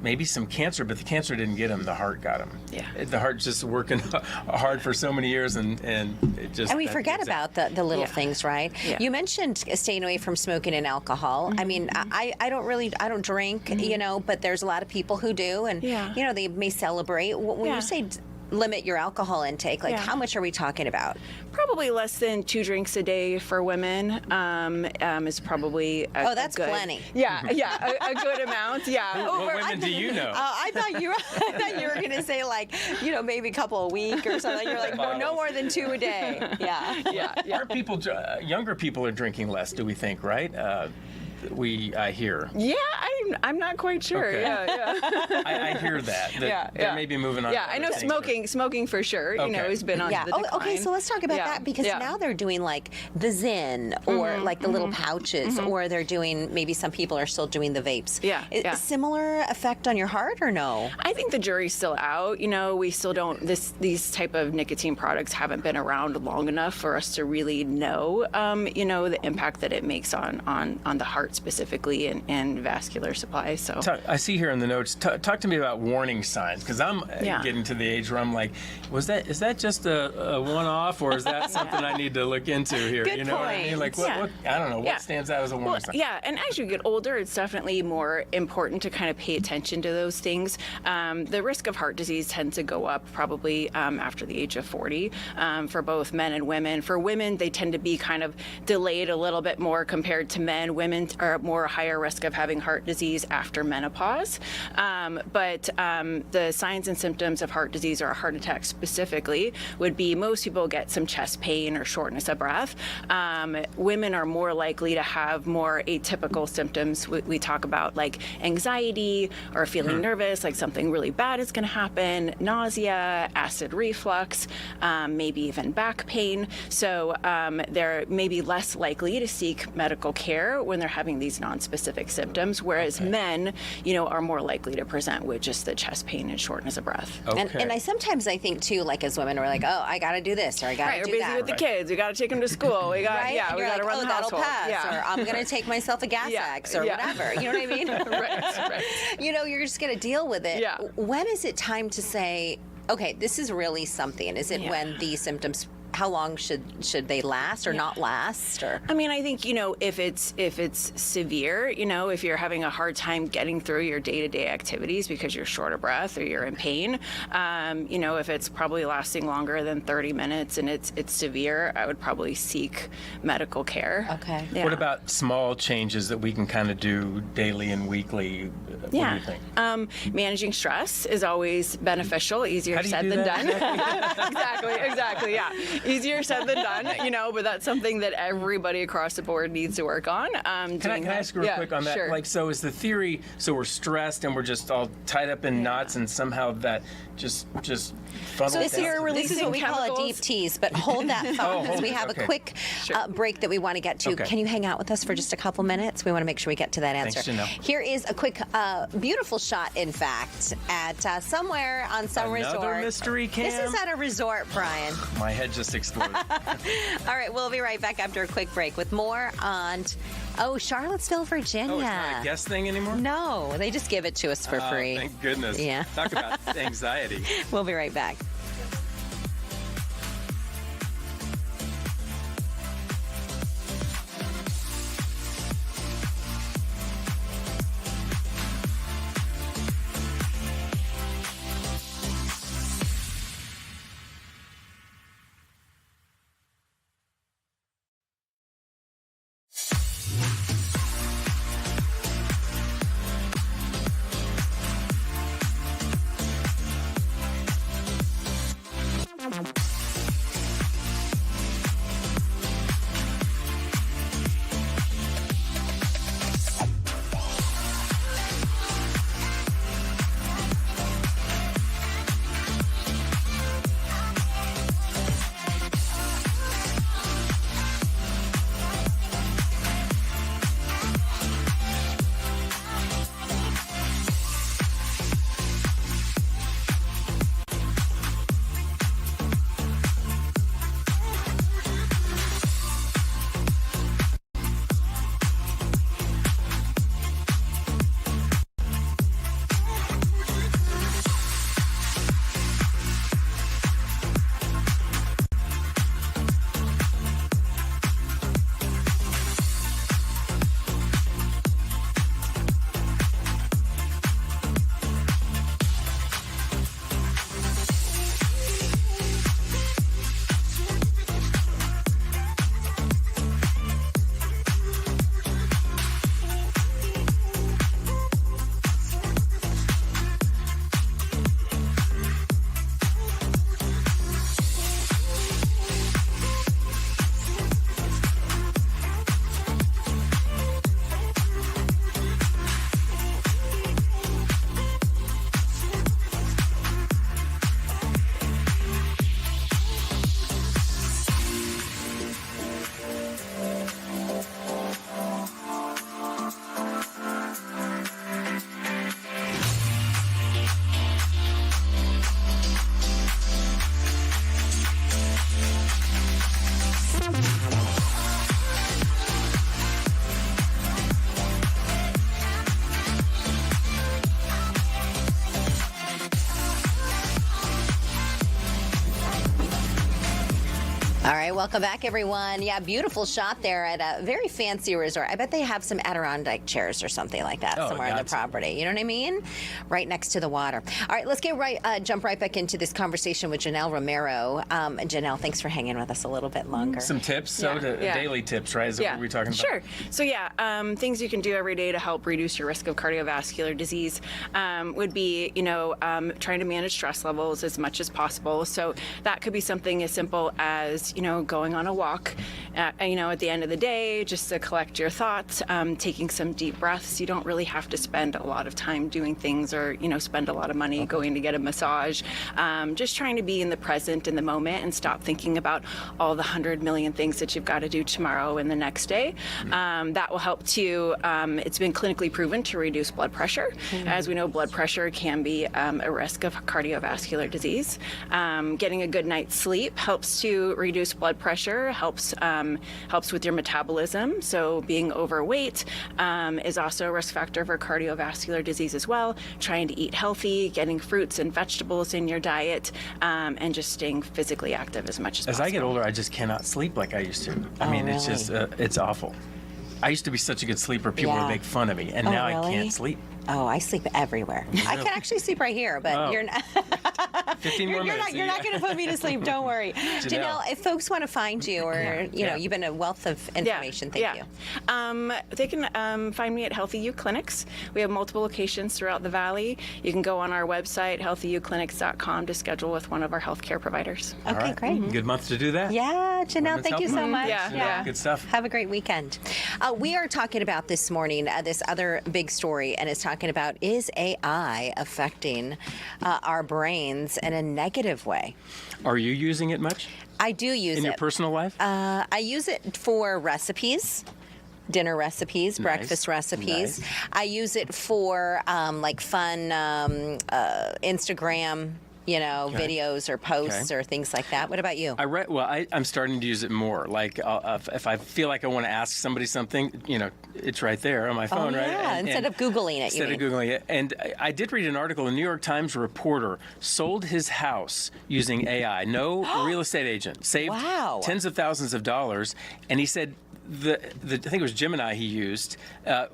maybe some cancer, but the cancer didn't get them. The heart got them. Yeah. The heart's just working hard for so many years, and it just... And we forget about the little things, right? Yeah. You mentioned staying away from smoking and alcohol. I mean, I don't drink, but there's a lot of people who do, and, they may celebrate. When you say limit your alcohol intake, how much are we talking about? Probably less than 2 drinks a day for women is probably that's good, plenty. A good amount. What women do you know? I thought you were going to say maybe a couple a week or something. You're like, no more than 2 a day. Yeah. Younger people are drinking less, do we think, right? I hear. Yeah, I'm not quite sure. Okay. Yeah. I hear that they may be moving on. Yeah, I know smoking for sure. You know, has been on the decline. Okay, so let's talk about that because now they're doing like the Zyn or like the little pouches, or they're doing, maybe some people are still doing the vapes. Yeah. Similar effect on your heart or no? I think the jury's still out. You know, we still don't, these type of nicotine products haven't been around long enough for us to really know, you know, the impact that it makes on the heart specifically and vascular supply. So I see here in the notes, talk to me about warning signs, because I'm getting to the age where I'm like, is that just a one-off, or is that something I need to look into here? Good you know point. what I mean? Like, what I don't know, what stands out as a warning sign? Yeah, and as you get older, it's definitely more important to kind of pay attention to those things. The risk of heart disease tends to go up probably after the age of 40 for both men and women. For women, they tend to be kind of delayed a little bit more compared to men. Women are more higher risk of having heart disease after menopause. But the signs and symptoms of heart disease or a heart attack specifically would be most people get some chest pain or shortness of breath. Women are more likely to have more atypical symptoms. We talk about like anxiety or feeling nervous, like something really bad is going to happen, nausea, acid reflux, maybe even back pain. So they're maybe less likely to seek medical care when they're having these nonspecific symptoms, whereas men, you know, are more likely to present with just the chest pain and shortness of breath. And I sometimes I think too, like as women, we're like, oh, I got to do this or I got to do that. We're busy with the kids. We got to take them to school. We got, we got to run the that'll household. pass, or I'm going to take myself a gas X or whatever. You know what I mean? Right. You know, you're just going to deal with it. Yeah. When is it time to say, okay, this is really something? Is it when the symptoms, how long should they last or not last? Or I mean, I think, you know, if it's severe, you know, if you're having a hard time getting through your day-to-day activities because you're short of breath or you're in pain, you know, if it's probably lasting longer than 30 minutes and it's severe, I would probably seek medical care. Okay. Yeah. What about small changes that we can kind of do daily and weekly? What do you think? Managing stress is always beneficial, easier said than done. Exactly, yeah. Easier said than done, you know, but that's something that everybody across the board needs to work on. Can I ask real quick on that? Sure. Like, so is the theory, so we're stressed and we're just all tied up in knots and somehow that just funnels this down? is what we call a deep tease, but hold that thought because we have a quick break that we want to get to. Okay. Can you hang out with us for just a couple minutes? We want to make sure we get to that answer. Thanks, Janelle. Here is a quick, beautiful shot, in fact, at somewhere on some resort. Another mystery cam? This is at a resort, Brian. My head just exploded. All right, we'll be right back after a quick break with more on, Charlottesville, Virginia. Oh, it's not a guest thing anymore? No, they just give it to us for free. Thank goodness. Yeah. Talk about anxiety. We'll be right back. welcome back, everyone. Yeah, beautiful shot there at a very fancy resort. I bet they have some Adirondack chairs or something like that somewhere on the property. You know what I mean? Right next to the water. All right, let's jump right back into this conversation with Janelle Romero. Janelle, thanks for hanging with us a little bit longer. Some tips, daily tips, right? Is that what we're talking about? Sure. So things you can do every day to help reduce your risk of cardiovascular disease would be, trying to manage stress levels as much as possible. So that could be something as simple as, going on a walk, at the end of the day, just to collect your thoughts, taking some deep breaths. You don't really have to spend a lot of time doing things or, spend a lot of money going to get a massage. Just trying to be in the present, in the moment, and stop thinking about all the 100 million things that you've got to do tomorrow and the next day. That will help to, it's been clinically proven to reduce blood pressure. As we know, blood pressure can be a risk of cardiovascular disease. Getting a good night's sleep helps to reduce blood pressure, helps with your metabolism. So being overweight is also a risk factor for cardiovascular disease as well. Trying to eat healthy, getting fruits and vegetables in your diet, and just staying physically active as much as possible. As I get older, I just cannot sleep like I used to. I mean, it's just, it's awful. I used to be such a good sleeper, people would make fun of me, and now I can't sleep. Oh, I sleep everywhere. I can actually sleep right here, but you're not. 15 more minutes. You're not going to put me to sleep. Don't worry, Janelle. If folks want to find you, or you've been a wealth of information. Thank you. They can find me at Healthy You Clinics. We have multiple locations throughout the valley. You can go on our website, healthyyouclinics.com, to schedule with one of our healthcare providers. Okay, great. Good month to do that. Yeah, Janelle, thank you so much. Yeah. Good stuff. Have a great weekend. We are talking about this morning this other big story, and it's talking about, is AI affecting our brains in a negative way? Are you using it much? I do use it. In your personal life? I use it for recipes. Dinner recipes, breakfast recipes. Nice. I use it for like fun Instagram, videos or posts or things like that. What about you? I'm starting to use it more. Like if I feel like I want to ask somebody something, it's right there on my phone, right? Yeah, instead of Googling it. Instead of Googling it. And I did read an article, a New York Times reporter sold his house using AI. No real estate agent. Saved tens of thousands of dollars. And he said, I think it was Gemini he used,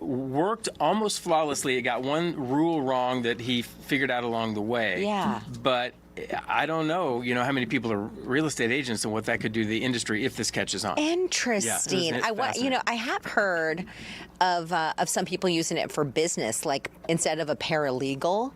worked almost flawlessly. It got one rule wrong that he figured out along the way. Yeah. But I don't know, how many people are real estate agents and what that could do to the industry if this catches on. Interesting. I have heard of some people using it for business, like instead of a paralegal.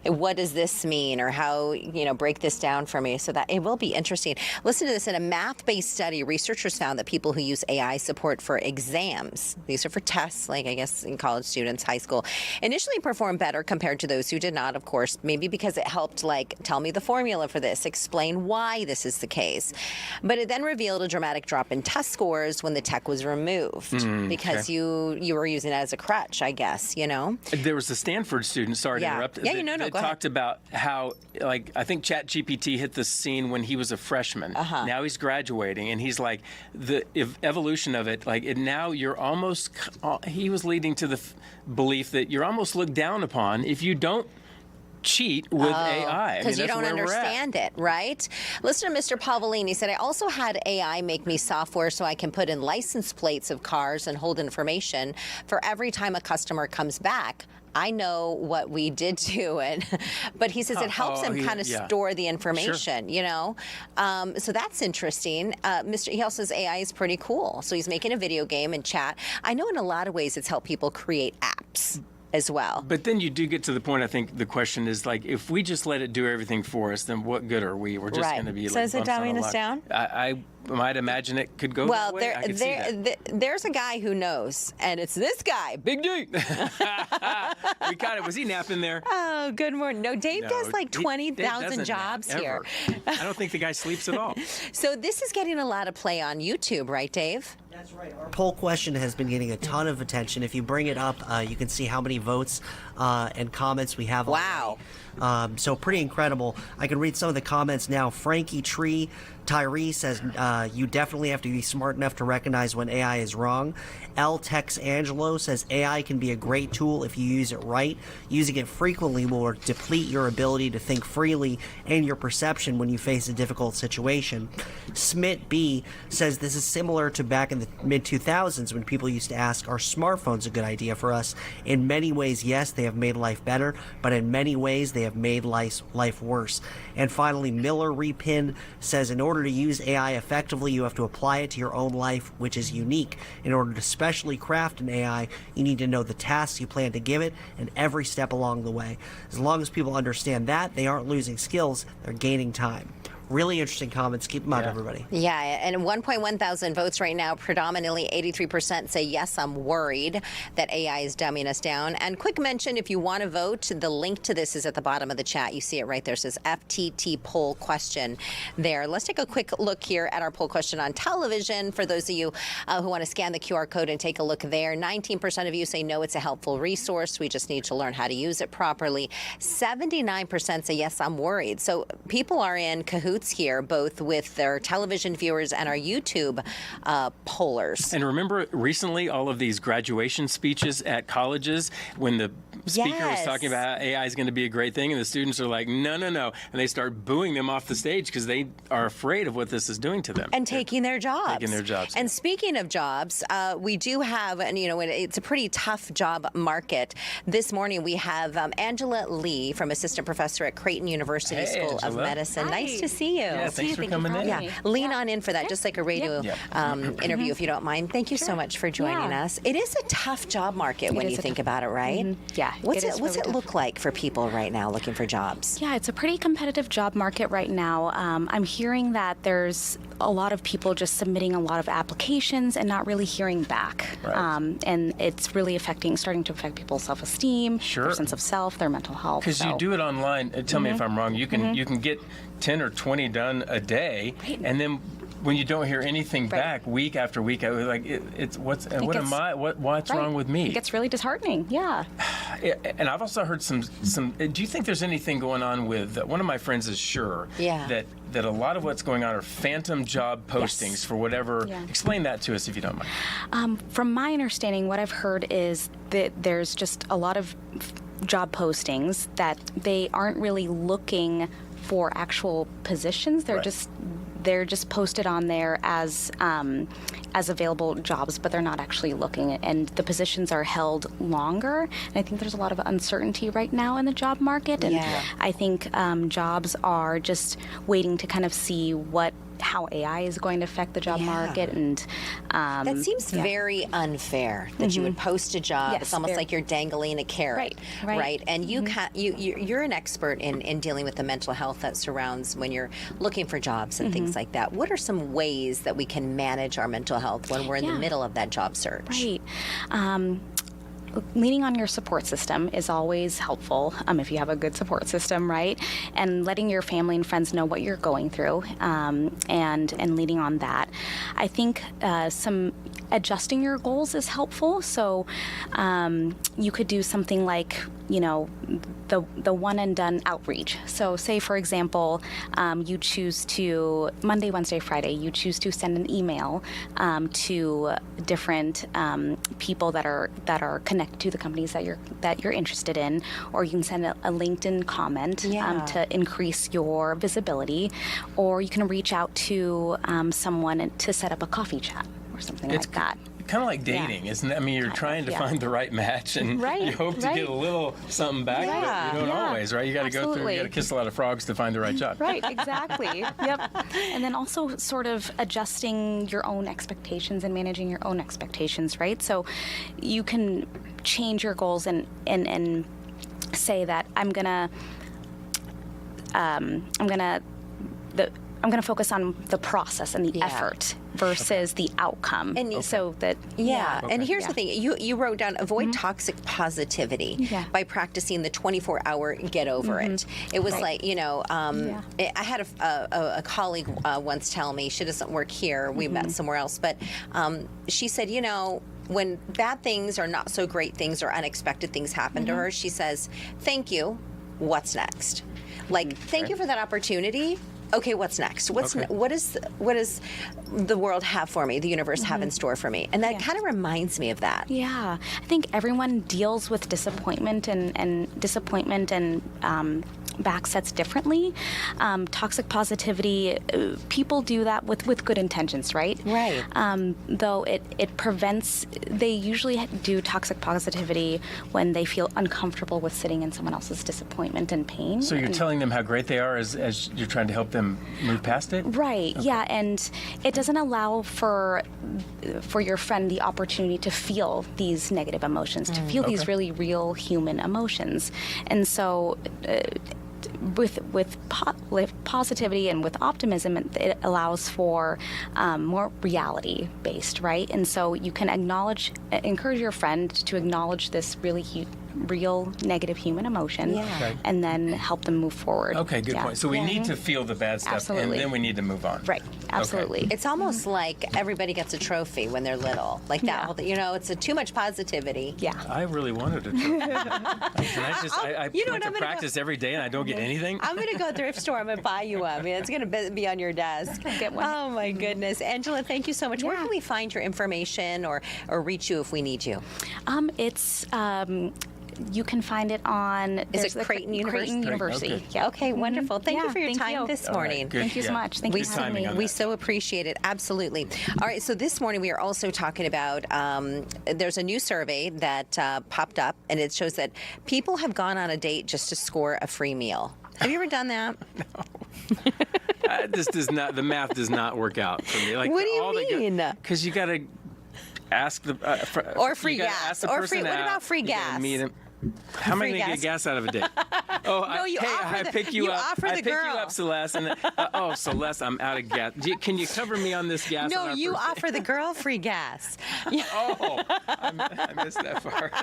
What does this mean, or how, break this down for me, so that it will be interesting. Listen to this. In a math-based study, researchers found that people who use AI support for exams, these are for tests, like I guess in college students, high school, initially perform better compared to those who did not, of course, maybe because it helped, like, tell me the formula for this, explain why this is the case. But it then revealed a dramatic drop in test scores when the tech was removed, because you were using it as a crutch, I guess, There was a Stanford student, sorry to interrupt. Go talked about how, like, I think ChatGPT hit the scene when he was a freshman. Now he's graduating, and he's like, the evolution of it, like, now you're almost, he was leading to the belief that you're almost looked down upon if you don't cheat with AI. Because you don't understand it, right? Listen to Mr. Pavolini. He said, I also had AI make me software so I can put in license plates of cars and hold information for every time a customer comes back. I know what we did to it, but he says it helps him kind of store the information, So that's interesting. He also says AI is pretty cool. So he's making a video game and chat. I know in a lot of ways it's helped people create apps as well. But then you do get to the point, I think the question is, like, if we just let it do everything for us, then what good are we? We're just going to be so like, is it dumbing us down? I might imagine it could go that way. There's a guy who knows, and it's this guy, Big D. We caught it. Was he napping there? Oh, good morning. No, Dave does like 20,000 jobs here. I don't think the guy sleeps at all. So this is getting a lot of play on YouTube, right, Dave? That's right. Our poll question has been getting a ton of attention. If you bring it up, you can see how many votes and comments we have. Wow. So pretty incredible. I can read some of the comments now. Frankie Tree Tyree says you definitely have to be smart enough to recognize when AI is wrong. L. Tex Angelo says AI can be a great tool if you use it right. Using it frequently will deplete your ability to think freely and your perception when you face a difficult situation. Smith B. says this is similar to back in the mid-2000s when people used to ask, are smartphones a good idea for us? In many ways, yes, they have made life better, but in many ways, they have made life worse. And finally, Miller Repin says in order to use AI effectively, you have to apply it to your own life, which is unique. In order to specially craft an AI, you need to know the tasks you plan to give it and every step along the way. As long as people understand that, they aren't losing skills, they're gaining time. Really interesting comments. Keep them out, everybody. Yeah, and 1.1 thousand votes right now. Predominantly 83% say, yes, I'm worried that AI is dumbing us down. And quick mention, if you want to vote, the link to this is at the bottom of the chat. You see it right there. It says FTT poll question there. Let's take a quick look here at our poll question on television. For those of you who want to scan the QR code and take a look there, 19% of you say, no, it's a helpful resource. We just need to learn how to use it properly. 79% say, yes, I'm worried. So people are in cahoots here, both with their television viewers and our YouTube pollers. And remember recently all of these graduation speeches at colleges when the speaker was talking about how AI is going to be a great thing and the students are like, no, no, no. And they start booing them off the stage because they are afraid of what this is doing to them. And taking their jobs. Taking their jobs. And speaking of jobs, we do have, and it's a pretty tough job market. This morning we have Angela Lee from Assistant Professor at Creighton University School of Medicine. Hi. Nice to see you. Yeah, thanks for coming in. Yeah, lean on in for that, just like a radio interview, if you don't mind. Thank you so much for joining us. It is a tough job market when you think about it, right? Yeah. What's it look like for people right now looking for jobs? Yeah, it's a pretty competitive job market right now. I'm hearing that there's a lot of people just submitting a lot of applications and not really hearing back. Right. And it's really starting to affect people's self-esteem, their sense of self, their mental health. Because you do it online. Tell me if I'm wrong. You can get 10 or 20 done a day, and then when you don't hear anything back week after week, what's wrong with me? It gets really disheartening. Yeah. And I've also heard some. Do you think there's anything going on with one of my friends is sure that a lot of what's going on are phantom job postings for whatever. Explain that to us if you don't mind. From my understanding, what I've heard is that there's just a lot of job postings that they aren't really looking for actual positions. They're just posted on there as available jobs, but they're not actually looking. And the positions are held longer. And I think there's a lot of uncertainty right now in the job market. And I think jobs are just waiting to kind of see how AI is going to affect the job market, and that seems very unfair. That you would post a job. It's almost like you're dangling a carrot, right? And you're an expert in dealing with the mental health that surrounds when you're looking for jobs and things like that. What are some ways that we can manage our mental health when we're in the middle of that job search? Right. Leaning on your support system is always helpful if you have a good support system, right? And letting your family and friends know what you're going through, and leaning on that. I think some adjusting your goals is helpful. So you could do something like, the one and done outreach. So say, for example, you choose to, Monday, Wednesday, Friday, you choose to send an email to different people that are connected to the companies that you're interested in, or you can send a LinkedIn comment to increase your visibility, or you can reach out to someone to set up a coffee chat or something like that. Kind of like dating, isn't it? I mean, you're trying to find the right match, and you hope to get a little something back, but you don't always, right? You got to go through, you got to kiss a lot of frogs to find the right job. Right, exactly. Yep. And then also sort of adjusting your own expectations and managing your own expectations, right? So you can change your goals and say that I'm gonna focus on the process and the effort versus the outcome. And so that and here's the thing, you wrote down avoid toxic positivity by practicing the 24-hour get over it. It was like, I had a colleague once tell me, she doesn't work here, we met somewhere else, but she said, when bad things or not so great things or unexpected things happen to her, she says, thank you, what's next? Like, thank you for that opportunity, okay, what's next? What does the world have for me? The universe have in store for me? And that kind of reminds me of that. Yeah, I think everyone deals with disappointment and backsets differently. Toxic positivity, people do that with good intentions, right? Right. Though it prevents, they usually do toxic positivity when they feel uncomfortable with sitting in someone else's disappointment and pain. So you're telling them how great they are as you're trying to help them move past it? Right, yeah, and it doesn't allow for your friend the opportunity to feel these negative emotions, to feel these really real human emotions. And so with positivity and with optimism, it allows for more reality-based, right? And so you can encourage your friend to acknowledge this really real negative human emotion, and then help them move forward. Okay, good point. So we need to feel the bad stuff, Absolutely. and then we need to move on. Right, absolutely. It's almost like everybody gets a trophy when they're little, like that. You know, it's too much positivity. Yeah. I really wanted a trophy. Can I just? I you know went what, to practice every day, and I don't get anything. I'm going to go thrift store. I'm going to buy you one. I mean, it's going to be on your desk. Get one. Oh, my goodness. Angela, thank you so much. Where can we find your information or reach you if we need you? You can find it on. Is it Creighton University? Creighton University. Okay. Yeah. Okay, wonderful. Thank you for your time this morning. Good. Thank you so much. Thank you for having me. We so appreciate it. Absolutely. All right, so this morning we are also talking about, there's a new survey that popped up, and it shows that people have gone on a date just to score a free meal. Have you ever done that? No. This does not. The math does not work out for me. Like, what do you mean? Because you got to ask the or free gas. Or free. What about free gas? How am I going to get gas out of a date? Oh, I pick you up. Offer I the pick girl. you up, Celeste. And Celeste, I'm out of gas. Can you cover me on this gas? No, you offer the girl free gas. Oh, I missed that part.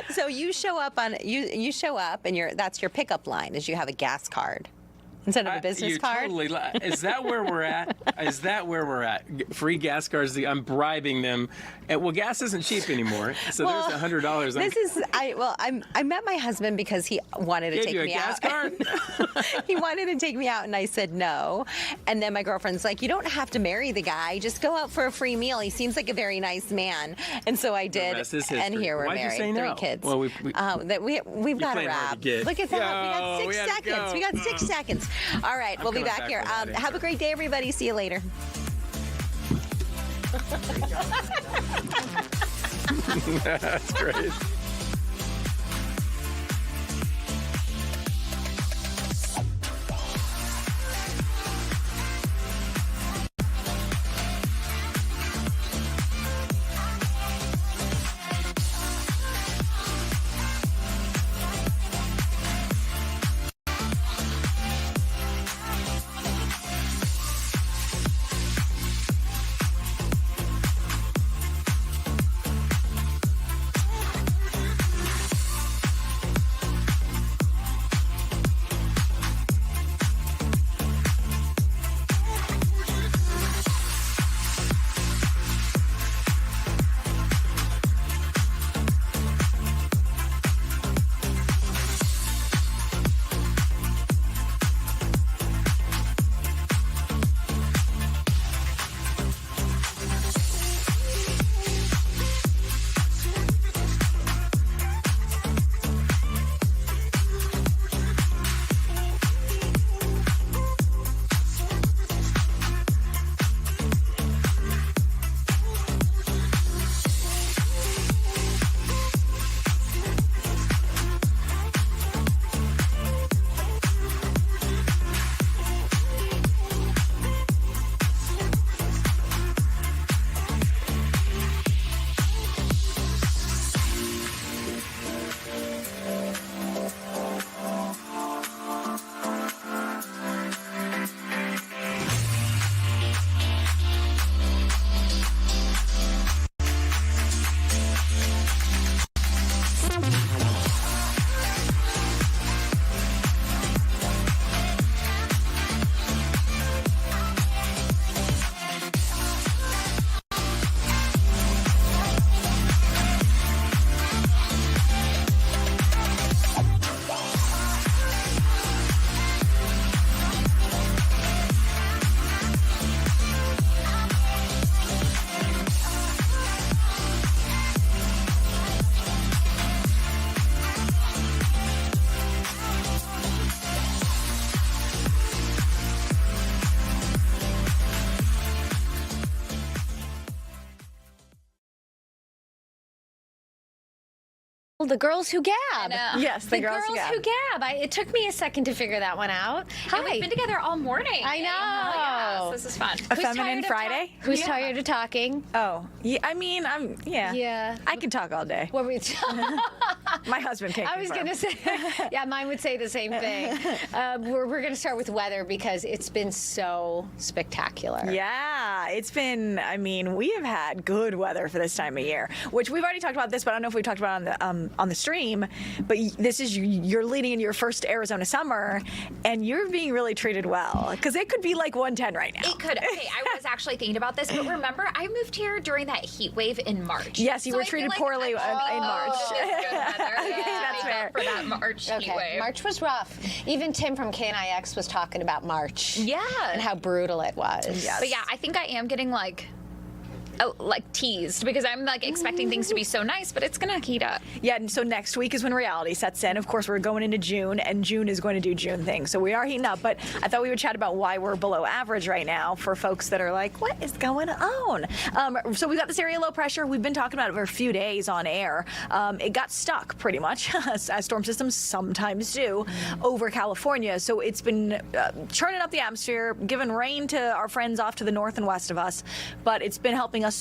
So you show up you show up, and that's your pickup line. Is you have a gas card instead of a business card? Totally, is that where we're at? Is that where we're at? Free gas cards. I'm bribing them. Well, gas isn't cheap anymore. So there's $100. I met my husband because he wanted to take me out. Gas card? He wanted to take me out, and I said no. And then my girlfriend's like, "You don't have to marry the guy. Just go out for a free meal. He seems like a very nice man." And so I did. The rest is history. And here we're Why'd married. you say no? 3 kids. Well, we've got to wrap. Look at that. We got 6 seconds. We got 6 seconds. All right, we'll be back here. Have a great day, everybody. See you later. That's great. The Girls Who Gab. Yes, the Girls Who Gab. It took me a second to figure that one out. And we've been together all morning. I know. Yeah, so this is fun. A Feminine Friday? Who's tired of talking? Oh, yeah, I mean, Yeah. I can talk all day. What were My husband can't. I was going to say, yeah, mine would say the same thing. We're going to start with weather because it's been so spectacular. Yeah, it's been, I mean, we have had good weather for this time of year, which we've already talked about this, but I don't know if we talked about it on the stream, but this is, you're leading into your first Arizona summer, and you're being really treated well, because it could be like 110 right now. It could. Okay, I was actually thinking about this, but remember, I moved here during that heat wave in March. Yes, you were treated poorly in March. Okay, that's fair. For that March heat wave. March was rough. Even Tim from KNIX was talking about March. Yeah. And how brutal it was. Yes. But yeah, I think I am getting teased because I'm expecting things to be so nice, but it's gonna heat up. Yeah, and so next week is when reality sets in. Of course, we're going into June, and June is going to do June things. So we are heating up, but I thought we would chat about why we're below average right now for folks that are like, what is going on? So we've got this area of low pressure. We've been talking about it for a few days on air. It got stuck pretty much, as storm systems sometimes do, over California. So it's been churning up the atmosphere, giving rain to our friends off to the north and west of us, but it's been helping us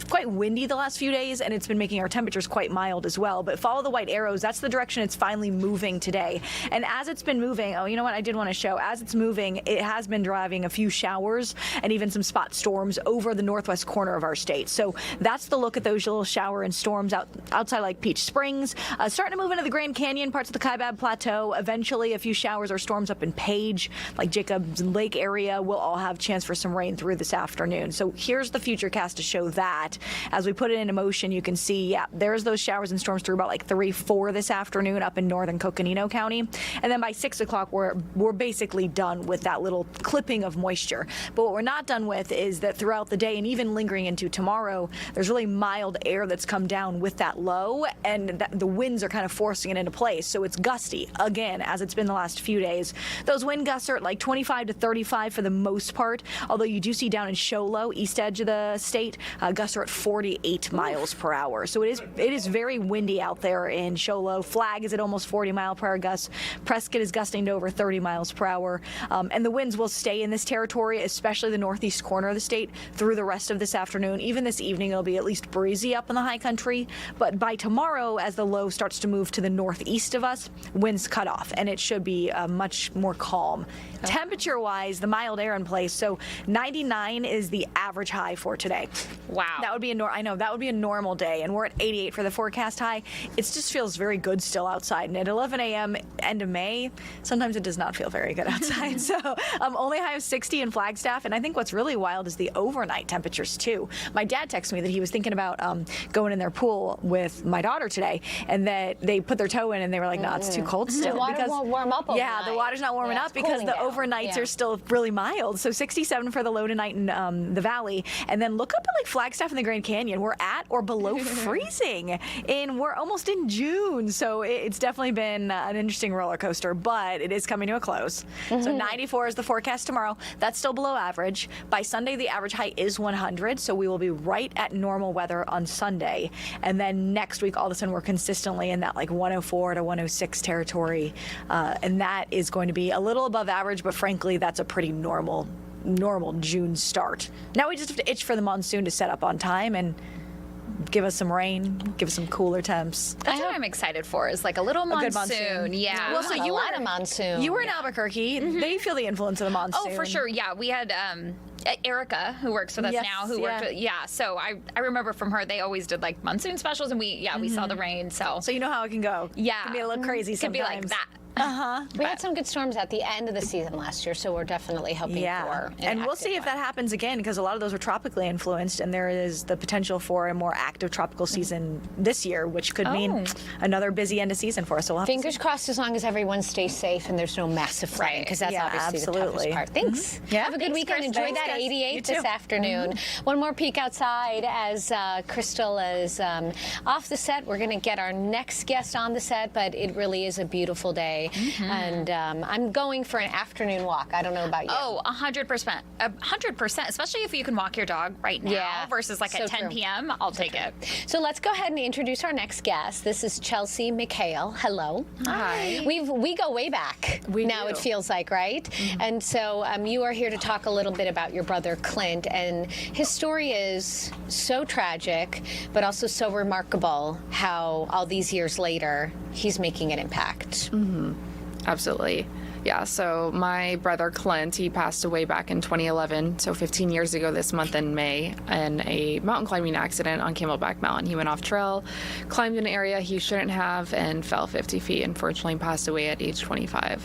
quite windy the last few days, and it's been making our temperatures quite mild as well. But follow the white arrows. That's the direction it's finally moving today. And as it's been moving, oh, you know what? I did want to show. As it's moving, it has been driving a few showers and even some spot storms over the northwest corner of our state. So that's the look at those little shower and storms outside like Peach Springs. Starting to move into the Grand Canyon, parts of the Kaibab Plateau. Eventually, a few showers or storms up in Page, like Jacobs Lake area, will all have chance for some rain through this afternoon. So here's the future cast to show that. As we put it into motion, you can see, yeah, there's those showers and storms through about 3-4 this afternoon up in northern Coconino County. And then by 6 o'clock, we're basically done with that little clipping of moisture. But what we're not done with is that throughout the day and even lingering into tomorrow, there's really mild air that's come down with that low, and the winds are kind of forcing it into place. So it's gusty, again, as it's been the last few days. Those wind gusts are at 25 to 35 for the most part, although you do see down in Show Low, east edge of the state, gusts are at 48 miles per hour. So it is very windy out there in Show Low. Flag is at almost 40 mile per hour gusts. Prescott is gusting to over 30 miles per hour. And the winds will stay in this territory, especially the northeast corner of the state, through the rest of this afternoon. Even this evening, it'll be at least breezy up in the high country. But by tomorrow, as the low starts to move to the northeast of us, winds cut off, and it should be much more calm. Okay. Temperature-wise, the mild air in place, so 99 is the average high for today. Wow. That would be a normal day, and we're at 88 for the forecast high. It just feels very good still outside, and at 11 a.m. end of May, sometimes it does not feel very good outside. So only high of 60 in Flagstaff, and I think what's really wild is the overnight temperatures too. My dad texted me that he was thinking about going in their pool with my daughter today, and that they put their toe in and they were like, no, it's too cold still. The water won't warm up overnight. Yeah, the water's not warming up because the overnights are still really mild. So 67 for the low tonight in the valley, and then look up at Flagstaff and the Grand Canyon. We're at or below freezing, and we're almost in June. So it's definitely been an interesting roller coaster, but it is coming to a close. So 94 is the forecast tomorrow. That's still below average. By Sunday, the average height is 100, so we will be right at normal weather on Sunday. And then next week, all of a sudden, we're consistently in that 104 to 106 territory, and that is going to be a little above average, but frankly, that's a pretty normal June start. Now we just have to itch for the monsoon to set up on time and give us some rain, give us some cooler temps. That's what I'm excited for, is a little monsoon. A good monsoon. Yeah. Well, so you were a monsoon. You were in Albuquerque. They feel the influence of the monsoon. Oh, for sure. Yeah, we had Erica, who works with us now, who worked with, so I remember from her, they always did monsoon specials, and we saw the rain. So you know how it can go. Yeah. It can be a little crazy sometimes. It can be like that. We had some good storms at the end of the season last year, so we're definitely hoping for and we'll see if that happens again, because a lot of those were tropically influenced, and there is the potential for a more active tropical season this year, which could mean another busy end of season for us. So we'll have fingers crossed, as long as everyone stays safe and there's no massive flooding, because that's obviously the toughest part. Thanks. Have a good weekend. Enjoy that 88 this afternoon. One more peek outside as Krystal is off the set. We're going to get our next guest on the set, but it really is a beautiful day day. And I'm going for an afternoon walk. I don't know about you. Oh, 100%. 100%, especially if you can walk your dog right now versus like at 10 p.m. I'll take it. So let's go ahead and introduce our next guest. This is Chelsey McHale. Hello. Hi. We go way back. Now it feels like, right? And so you are here to talk a little bit about your brother Clint, and his story is so tragic, but also so remarkable how all these years later he's making an impact. Absolutely. Yeah, so my brother Clint, he passed away back in 2011, so 15 years ago this month in May, in a mountain climbing accident on Camelback Mountain. He went off trail, climbed an area he shouldn't have, and fell 50 feet. Unfortunately, passed away at age 25.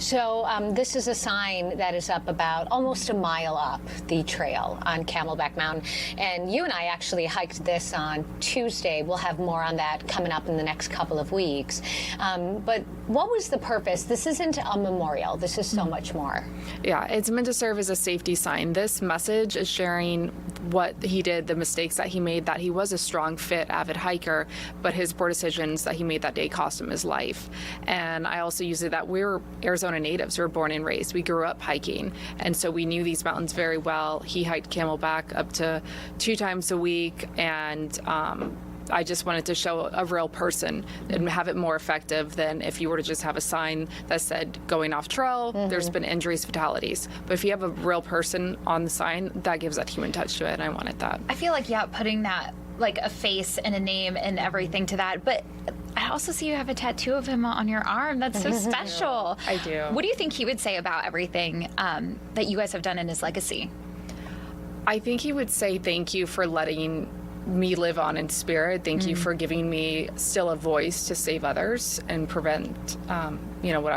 So this is a sign that is up about almost a mile up the trail on Camelback Mountain. And you and I actually hiked this on Tuesday. We'll have more on that coming up in the next couple of weeks. But what was the purpose? This isn't a memorial. This is so much more. Yeah, it's meant to serve as a safety sign. This message is sharing what he did, the mistakes that he made, that he was a strong, fit, avid hiker, but his poor decisions that he made that day cost him his life. And I also use it that we're Arizona natives. We were born and raised. We grew up hiking. And so we knew these mountains very well. He hiked Camelback up to 2 times a week. And I just wanted to show a real person and have it more effective than if you were to just have a sign that said going off trail, there's been injuries, fatalities. But if you have a real person on the sign, that gives that human touch to it, and I wanted that. I feel like, putting that, like a face and a name and everything to that. But I also see you have a tattoo of him on your arm. That's so special. I do. What do you think he would say about everything that you guys have done in his legacy? I think he would say thank you for letting me live on in spirit. Thank you for giving me still a voice to save others and prevent what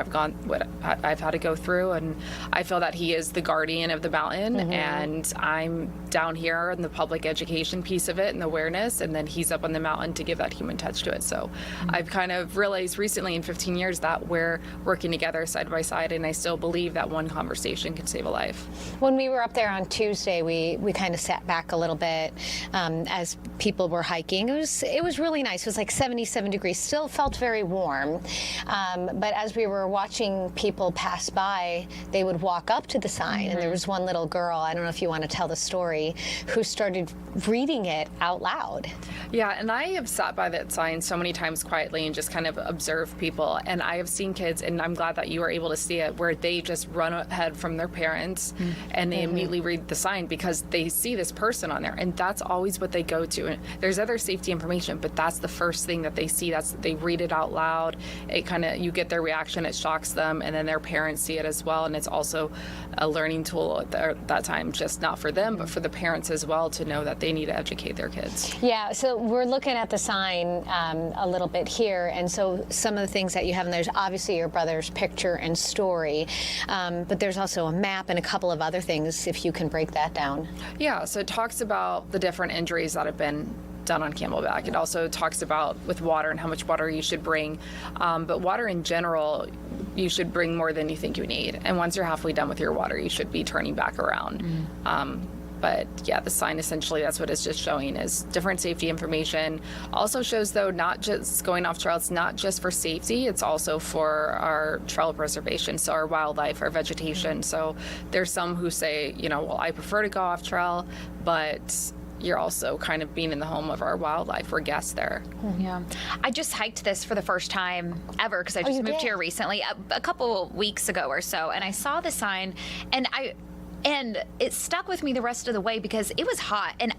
I've had to go through. And I feel that he is the guardian of the mountain, and I'm down here in the public education piece of it and the awareness, and then he's up on the mountain to give that human touch to it. So I've kind of realized recently in 15 years that we're working together side by side, and I still believe that one conversation can save a life. When we were up there on Tuesday, we kind of sat back a little bit as people were hiking. It was really nice. It was like 77 degrees. Still felt very warm. But as we were watching people pass by, they would walk up to the sign, and there was one little girl, I don't know if you want to tell the story, who started reading it out loud. Yeah, and I have sat by that sign so many times quietly and just kind of observed people, and I have seen kids, and I'm glad that you were able to see it, where they just run ahead from their parents and they immediately read the sign because they see this person on there, and that's always what they go to. And there's other safety information, but that's the first thing that they see. They read it out loud. It kind of, you get their reaction, it shocks them, and then their parents see it as well. And it's also a learning tool at that time, just not for them, but for the parents as well, to know that they need to educate their kids. Yeah, so we're looking at the sign a little bit here, and so some of the things that you have in there's obviously your brother's picture and story, but there's also a map and a couple of other things, if you can break that down. Yeah, so it talks about the different injuries that have been done on Camelback. It also talks about with water and how much water you should bring. But water in general, you should bring more than you think you need. And once you're halfway done with your water, you should be turning back around. But yeah, the sign essentially, that's what it's just showing, is different safety information. Also shows, though, not just going off trail, it's not just for safety, it's also for our trail preservation, so our wildlife, our vegetation. So there's some who say, well, I prefer to go off trail, but you're also kind of being in the home of our wildlife. We're guests there. Yeah. I just hiked this for the first time ever because I just moved here recently, a couple weeks ago or so, and I saw the sign, and it stuck with me the rest of the way because it was hot, and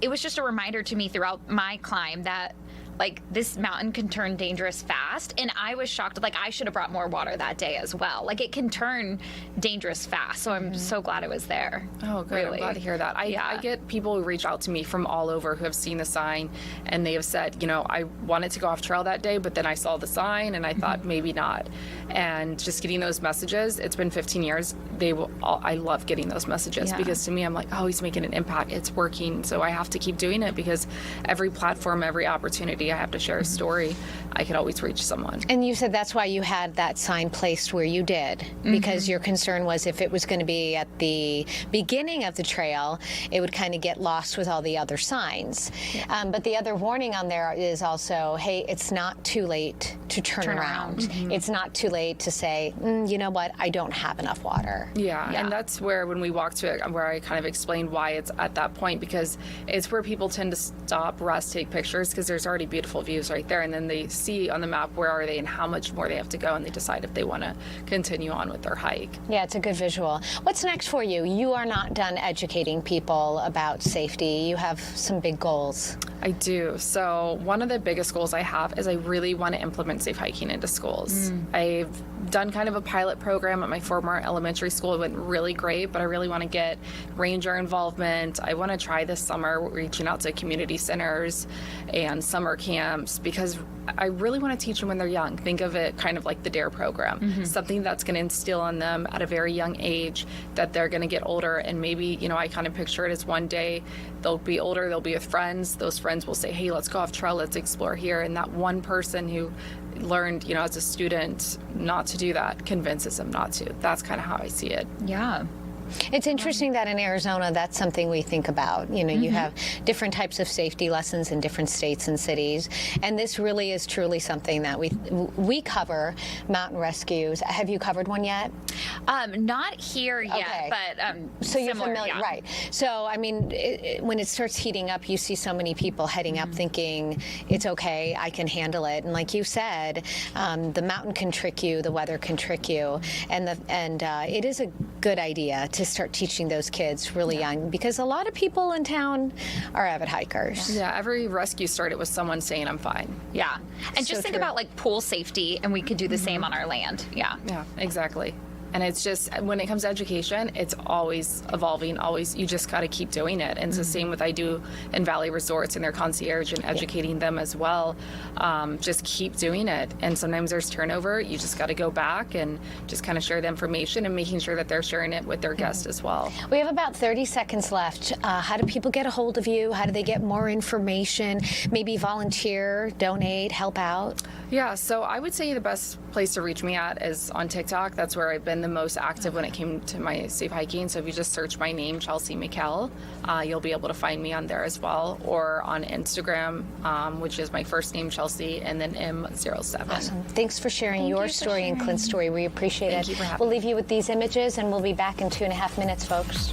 it was just a reminder to me throughout my climb that, like, this mountain can turn dangerous fast, and I was shocked. Like, I should have brought more water that day as well. Like, it can turn dangerous fast, so I'm so glad it was there. Oh, good. Really. I'm glad to hear that. I get people who reach out to me from all over who have seen the sign, and they have said, I wanted to go off trail that day, but then I saw the sign, and I thought maybe not. And just getting those messages, it's been 15 years. I love getting those messages because to me, I'm like, oh, he's making an impact. It's working, so I have to keep doing it because every platform, every opportunity community. I have to share a story. I could always reach someone. And you said that's why you had that sign placed where you did, because your concern was if it was going to be at the beginning of the trail, it would kind of get lost with all the other signs. But the other warning on there is also, hey, it's not too late to turn around. It's not too late to say, you know what, I don't have enough water. Yeah, and that's where, when we walked to it, where I kind of explained why it's at that point, because it's where people tend to stop, rest, take pictures, because there's already beautiful views right there, and then they see on the map where are they and how much more they have to go, and they decide if they want to continue on with their hike. Yeah, it's a good visual. What's next for you? You are not done educating people about safety. You have some big goals. I do. So one of the biggest goals I have is I really want to implement safe hiking into schools. I've done kind of a pilot program at my former elementary school. It went really great, but I really want to get ranger involvement. I want to try this summer reaching out to community centers and summer camps, because I really want to teach them when they're young. Think of it kind of like the DARE program, something that's going to instill on them at a very young age that they're going to get older, and maybe, you know, I kind of picture it as one day they'll be older, they'll be with friends, those friends will say, hey, let's go off trail, let's explore here, and that one person who learned, you know, as a student not to do that convinces them not to. That's kind of how I see it. Yeah. It's interesting that in Arizona, that's something we think about. You know, you have different types of safety lessons in different states and cities, and this really is truly something that we cover, mountain rescues. Have you covered one yet? Not here yet, but so you're similar, familiar, yeah. right? So I mean, when it starts heating up, you see so many people heading up thinking it's okay, I can handle it, and like you said, the mountain can trick you, the weather can trick you, and it is a good idea to start teaching those kids really young, because a lot of people in town are avid hikers. Yeah, every rescue started with someone saying, I'm fine. Yeah. And just think about like pool safety, and we could do the same on our land. Yeah. Yeah, exactly. And it's just, when it comes to education, it's always evolving, always, you just got to keep doing it. And it's the same with I do in Valley Resorts and their concierge and educating them as well. Just keep doing it. And sometimes there's turnover. You just got to go back and just kind of share the information and making sure that they're sharing it with their guests as well. We have about 30 seconds left. How do people get a hold of you? How do they get more information? Maybe volunteer, donate, help out? Yeah, so I would say the best place to reach me at is on TikTok. That's where I've been the most active when it came to my safe hiking. So if you just search my name, Chelsey McHale, you'll be able to find me on there as well, or on Instagram, which is my first name, Chelsey, and then M07. Awesome. Thanks for sharing your story and Clint's story. We appreciate it. Thank you for having We'll me. leave you with these images, and we'll be back in 2.5 minutes, folks.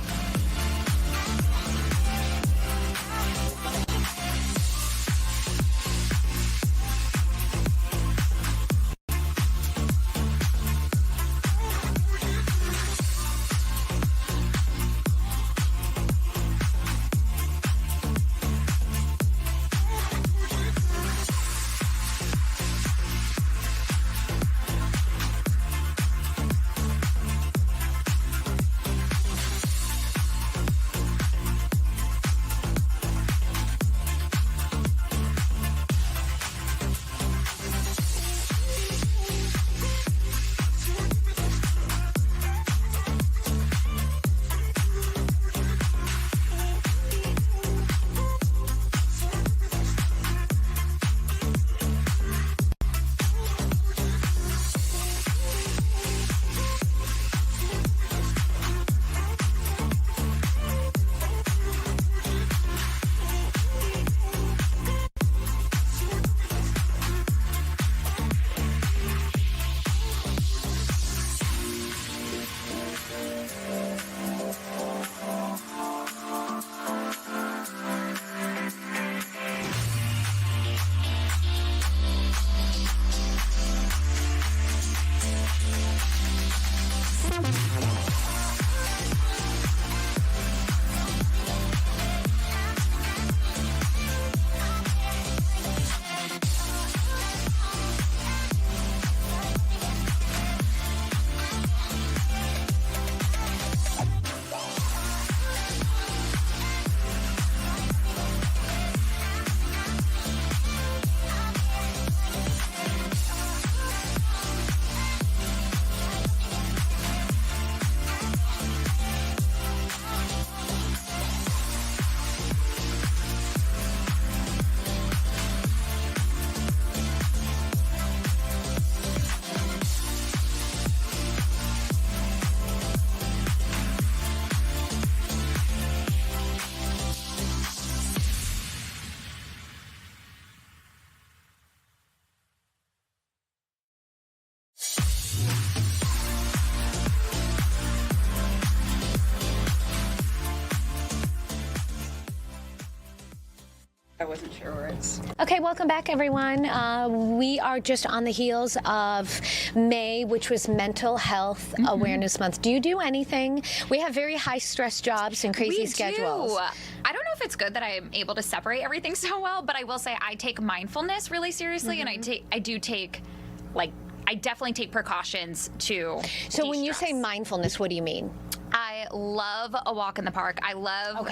I wasn't sure where it's. Okay, welcome back, everyone. We are just on the heels of May, which was Mental Health Awareness Month. Do you do anything? We have very high-stress jobs and crazy schedules. I don't know if it's good that I'm able to separate everything so well, but I will say I take mindfulness really seriously, and I definitely take precautions to So when you say mindfulness, what do you mean? I love a walk in the park. I love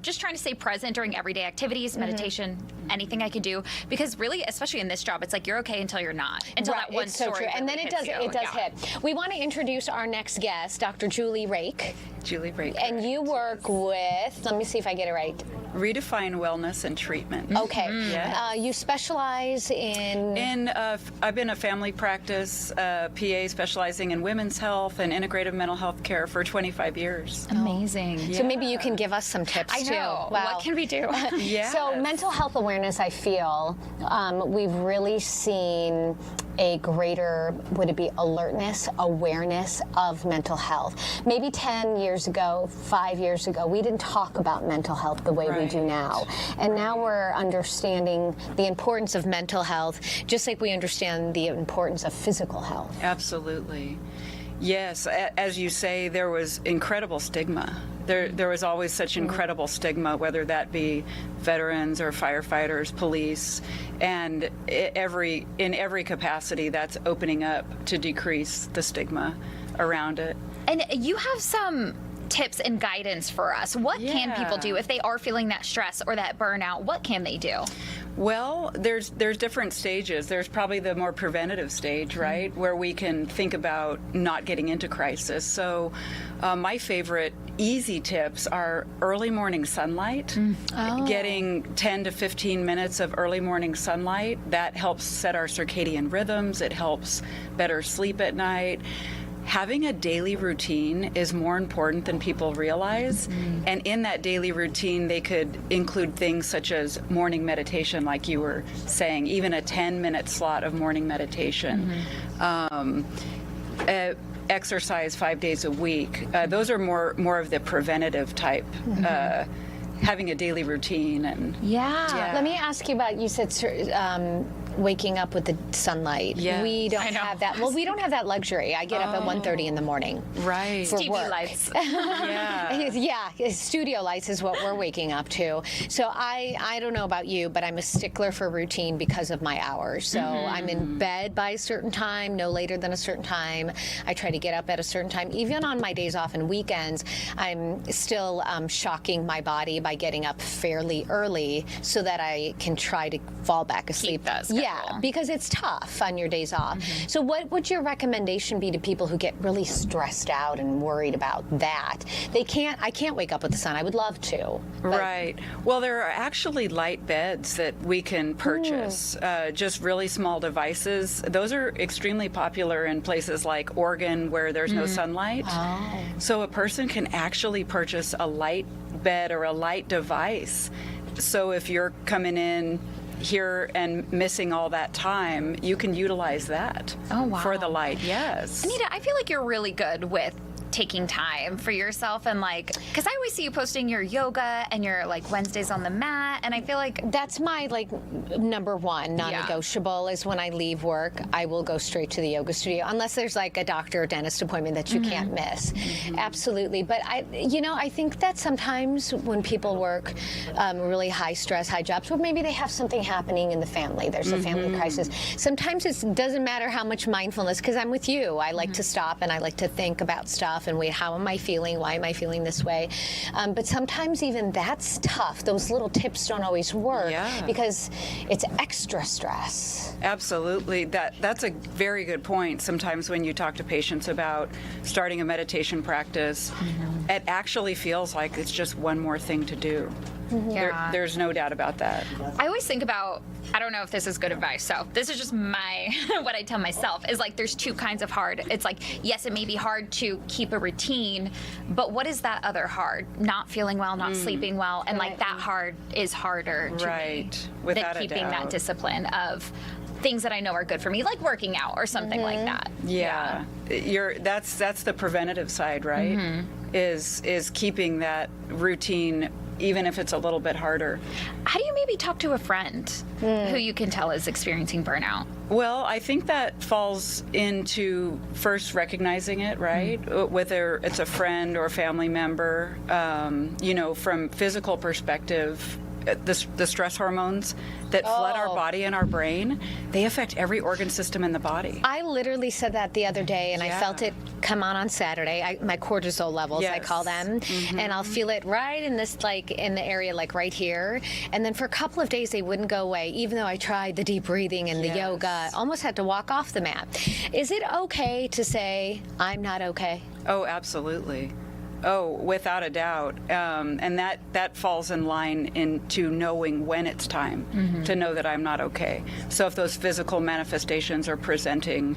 just trying to stay present during everyday activities, meditation, anything I could do. Because really, especially in this job, it's like you're okay until you're not. Until that one it's so story true. And then really it does hit. We want to introduce our next guest, Dr. Julie Rake. Julie Rake. And you work with, let me see if I get it right. Redefine Wellness and Treatment. Okay. You specialize in? I've been a family practice PA specializing in women's health and integrative mental health care for 25 years. Amazing. So maybe you can give us some tips I know. too. Wow. What can we do? So mental health awareness, I feel, we've really seen a greater, would it be alertness, awareness of mental health. Maybe 10 years ago, 5 years ago, we didn't talk about mental health the way we do now. And now we're understanding the importance of mental health, just like we understand the importance of physical health. Absolutely. Yes, as you say, there was incredible stigma. There was always such incredible stigma, whether that be veterans or firefighters, police, and in every capacity that's opening up to decrease the stigma around it. And you have some tips and guidance for us. What can people do if they are feeling that stress or that burnout? What can they do? Well, there's different stages. There's probably the more preventative stage, right, where we can think about not getting into crisis. So my favorite easy tips are early morning sunlight, getting 10 to 15 minutes of early morning sunlight. That helps set our circadian rhythms. It helps better sleep at night. Having a daily routine is more important than people realize. And in that daily routine, they could include things such as morning meditation, like you were saying, even a 10-minute slot of morning meditation. Exercise 5 days a week. Those are more of the preventative type. Having a daily routine and Let me ask you about, you said waking up with the sunlight. We don't have that. Well, we don't have that luxury. I get up at 1:30 in the morning. Right. For TV work. lights. Studio lights is what we're waking up to. So I don't know about you, but I'm a stickler for routine because of my hours. So I'm in bed by a certain time, no later than a certain time. I try to get up at a certain time. Even on my days off and weekends, I'm still shocking my body by getting up fairly early so that I can try to fall back asleep. Because it's tough on your days off. So what would your recommendation be to people who get really stressed out and worried about that? I can't wake up with the sun. I would love to. Right. Well, there are actually light beds that we can purchase, just really small devices. Those are extremely popular in places like Oregon where there's no sunlight. So a person can actually purchase a light bed or a light device. So if you're coming in here and missing all that time, you can utilize that for the light. Yes. Anita, I feel like you're really good with taking time for yourself and because I always see you posting your yoga and your Wednesdays on the mat, and I feel like that's my number one non-negotiable is when I leave work, I will go straight to the yoga studio unless there's a doctor or dentist appointment that you can't miss. Absolutely. But I think that sometimes when people work really high stress, high jobs, or maybe they have something happening in the family, there's a family crisis. Sometimes it doesn't matter how much mindfulness, because I'm with you. I like to stop and I like to think about stuff and wait, how am I feeling? Why am I feeling this way? But sometimes even that's tough. Those little tips don't always work because it's extra stress. Absolutely. That's a very good point. Sometimes when you talk to patients about starting a meditation practice, it actually feels like it's just one more thing to do. There's no doubt about that. I always think about, I don't know if this is good advice, so this is just my, what I tell myself, is there's two kinds of hard. It's yes, it may be hard to keep a routine, but what is that other hard? Not feeling well, not sleeping well, and that hard is harder to me than keeping that discipline of things that I know are good for me, like working out or something like that. That's the preventative side, right? Is keeping that routine even if it's a little bit harder. How do you maybe talk to a friend who you can tell is experiencing burnout? Well, I think that falls into first recognizing it, right? Whether it's a friend or a family member, from physical perspective, the stress hormones that flood our body and our brain, they affect every organ system in the body. I literally said that the other day, and I felt it come on Saturday. My cortisol levels, I call them, and I'll feel it right in this, in the area, right here. And then for a couple of days, they wouldn't go away, even though I tried the deep breathing and the yoga. Almost had to walk off the mat. Is it okay to say, I'm not okay? Oh, absolutely. Oh, without a doubt. And that falls in line into knowing when it's time to know that I'm not okay. So if those physical manifestations are presenting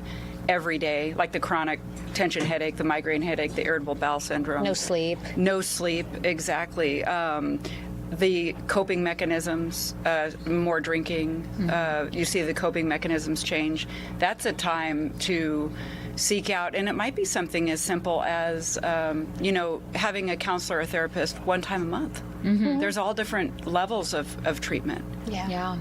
every day, like the chronic tension headache, the migraine headache, the irritable bowel syndrome. No sleep. No sleep, exactly. The coping mechanisms, more drinking, you see the coping mechanisms change. That's a time to seek out, and it might be something as simple as, having a counselor or therapist one time a month. There's all different levels of treatment. Yeah.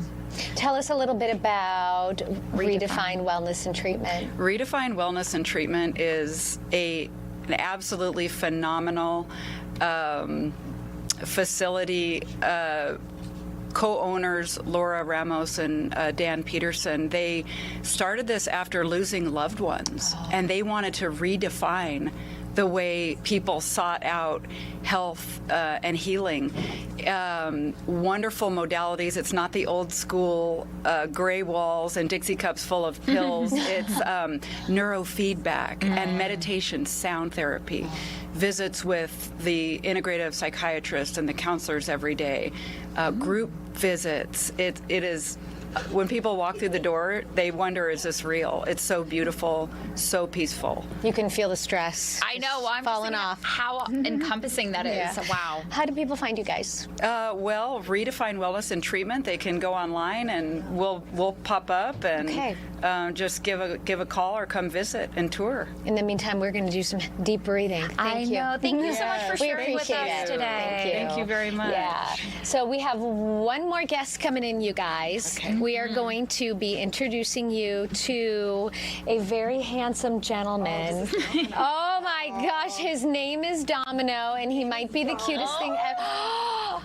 Tell us a little bit about Redefine Wellness and Treatment. Redefine Wellness and Treatment is an absolutely phenomenal facility. Co-owners Laura Ramos and Dan Peterson, they started this after losing loved ones, and they wanted to redefine the way people sought out health and healing. Wonderful modalities. It's not the old school gray walls and Dixie cups full of pills. It's neurofeedback and meditation, sound therapy, visits with the integrative psychiatrist and the counselors every day, group visits. It is, when people walk through the door, they wonder, is this real? It's so beautiful, so peaceful. You can feel the stress. I know. I'm falling off. How encompassing that is. Wow. How do people find you guys? Well, Redefine Wellness and Treatment. They can go online, and we'll pop up and just give a call or come visit and tour. In the meantime, we're going to do some deep breathing. Thank you. Thank you so much for sharing with us today. Thank you very much. Yeah. So we have one more guest coming in, you guys. Okay. We are going to be introducing you to a very handsome gentleman. Oh my gosh, his name is Domino, and he might be the cutest thing ever.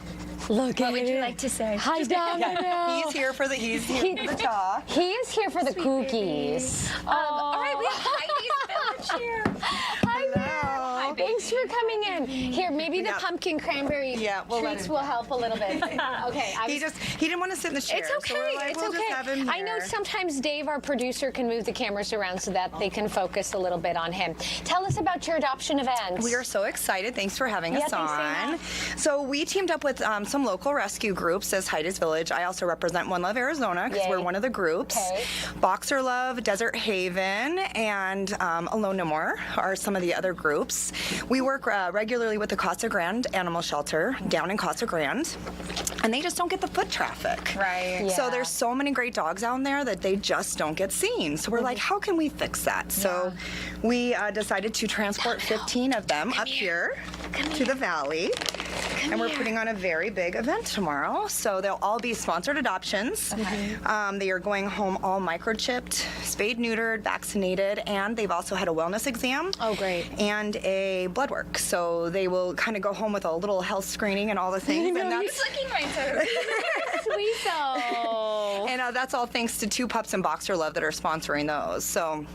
Look at it. What would you like to say? Hi, Domino. He's here for the talk. He is here for the cookies. All right, we have Heidi's Village here. Hi there. Thanks for coming in. Here, maybe the pumpkin cranberry treats will help a little bit. Okay. He didn't want to sit in the chair. It's okay. So we're like, It's we'll okay. just have him I know here. sometimes Dave, our producer, can move the cameras around so that they can focus a little bit on him. Tell us about your adoption event. We are so excited. Thanks for having us on. So we teamed up with some local rescue groups as Heidi's Village. I also represent One Love Arizona because we're one of the groups. Boxer Love, Desert Haven, and Alone No More are some of the other groups. We work regularly with the Casa Grande Animal Shelter down in Casa Grande, and they just don't get the foot traffic. Right. So there's so many great dogs out there that they just don't get seen. So we're like, how can we fix that? So we decided to transport 15 of them up here to the valley. And we're putting on a very big event tomorrow. So they'll all be sponsored adoptions. They are going home all microchipped, spayed, neutered, vaccinated, and they've also had a wellness exam. Oh, great. And a blood work. So they will kind of go home with a little health screening and all the things. And He's looking right there. Sweet though. And that's all thanks to Two Pups and Boxer Love that are sponsoring those. So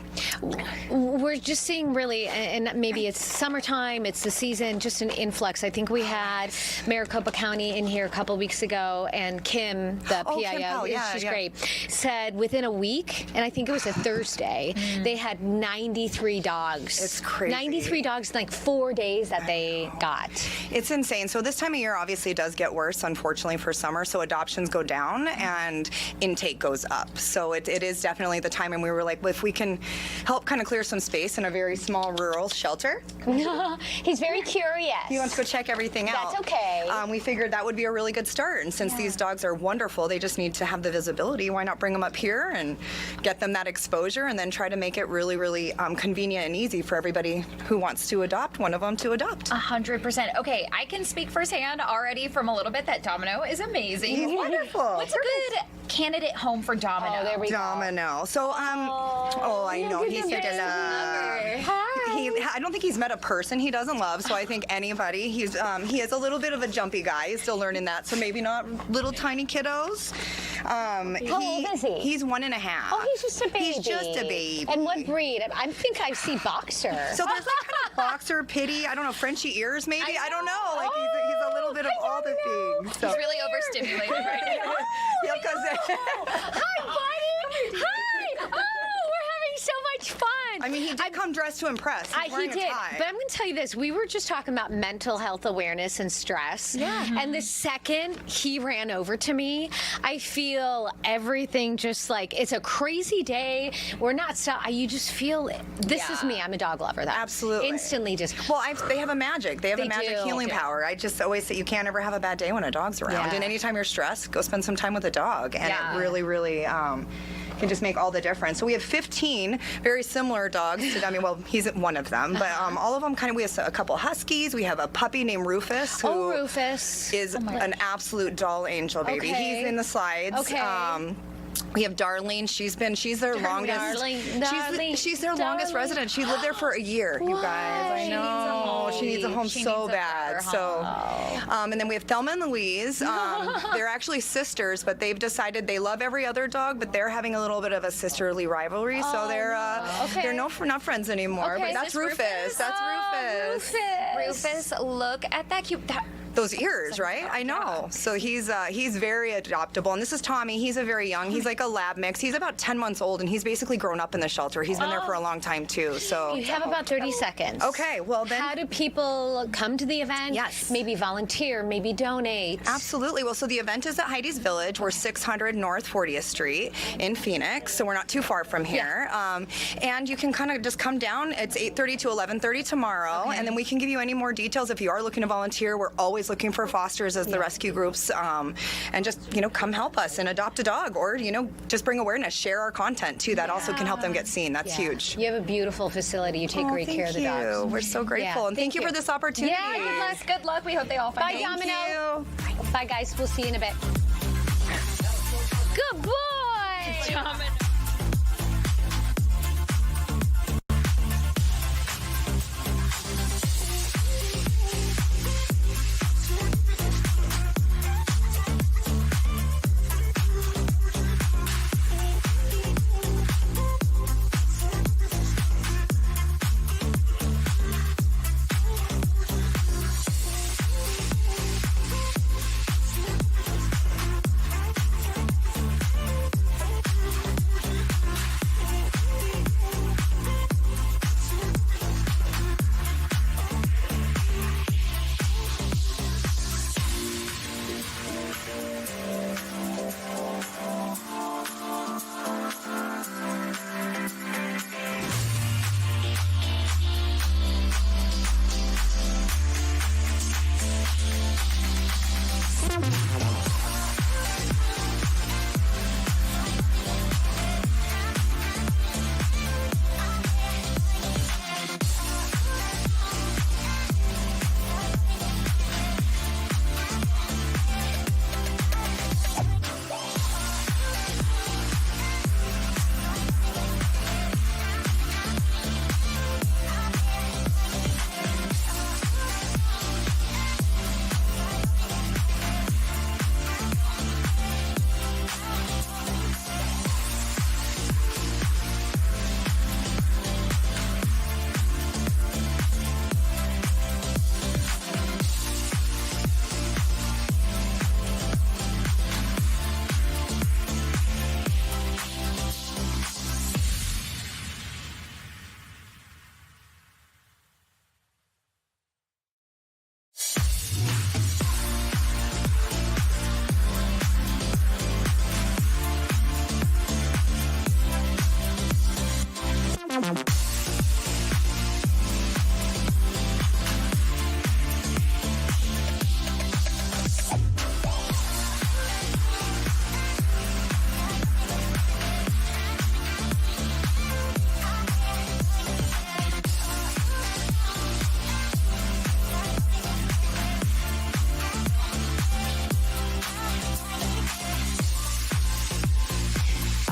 we're just seeing really, and maybe it's summertime, it's the season, just an influx. I think we had Maricopa County in here a couple weeks ago, and Kim, the PIO, she's great, said within a week, and I think it was a Thursday, they had 93 dogs. It's crazy. 93 dogs in like 4 days that they got. It's insane. So this time of year obviously does get worse, unfortunately, for summer. So adoptions go down, and in intake goes up. So it is definitely the time, and we were like, well, if we can help kind of clear some space in a very small rural shelter. He's very curious. He wants to go check everything out. That's okay. We figured that would be a really good start, and since these dogs are wonderful, they just need to have the visibility. Why not bring them up here and get them that exposure, and then try to make it really, really convenient and easy for everybody who wants to adopt one of them to adopt. 100%. Okay, I can speak firsthand already from a little bit that Domino is amazing. He's wonderful. What's a good candidate home for Domino? Oh, there we go. Domino. So, I know he's such a love. Hi. I don't think he's met a person he doesn't love, so I think anybody. He is a little bit of a jumpy guy. He's still learning that, so maybe not little tiny kiddos. How old is he? He's 1.5. Oh, he's just a baby. He's just a baby. And what breed? I think I see boxer. So there's like kind of boxer, pity, I don't know, Frenchie ears maybe? I don't know. Like he's a little bit of all the things. So. He's really overstimulated right now. Yeah, 'cause Hi, buddy. Hi. Oh, we're having so much fun. I mean, he did come dressed to impress. He's He wearing a did. tie. But I'm going to tell you this. We were just talking about mental health awareness and stress. Yeah. And the second he ran over to me, I feel everything just like it's a crazy day. We're not so. You just feel this is me. I'm a dog lover. That Absolutely. Instantly just. Well, they have a magic. They have a magic do. healing power. I just always say you can't ever have a bad day when a dog's around. Yeah. And anytime you're stressed, go spend some time with a dog. And it really, really can just make all the difference. So we have 15 very similar dogs to Dummy. Well, he's one of them, but all of them we have a couple huskies. We have a puppy named Rufus, who is an absolute doll angel baby. Okay. He's in the slides. Okay. We have Darlene. She's their longest. She's their longest resident. She lived there for a year. You guys, I know. She needs a home so bad. So, and then we have Thelma and Louise. They're actually sisters, but they've decided they love every other dog, but they're having a little bit of a sisterly rivalry. So they're not friends anymore. Okay. But that's Rufus. That's Rufus. Rufus, look at that cute. Those ears, right? I know. So he's very adoptable. And this is Tommy. He's a very young. He's like a lab mix. He's about 10 months old, and he's basically grown up in the shelter. He's been there for a long time too. So you have about 30 seconds. Okay. Well then, how do people come to the event? Yes. Maybe volunteer. Maybe donate. Absolutely. Well, so the event is at Heidi's Village. We're 600 North 40th Street in Phoenix, so we're not too far from here. Yeah. And you can kind of just come down. It's 8:30 to 11:30 tomorrow, and then we can give you any more details if you are looking to volunteer. We're always looking for fosters as the rescue groups, and just come help us and adopt a dog, or just bring awareness, share our content too. That also can help them get seen. That's huge. You have a beautiful facility. You take great care of the dogs. We're so grateful, and thank you for this opportunity. Yeah, good luck. We hope they all find Bye, Domino. Bye, guys. We'll see you in a bit. Good boy. Domino.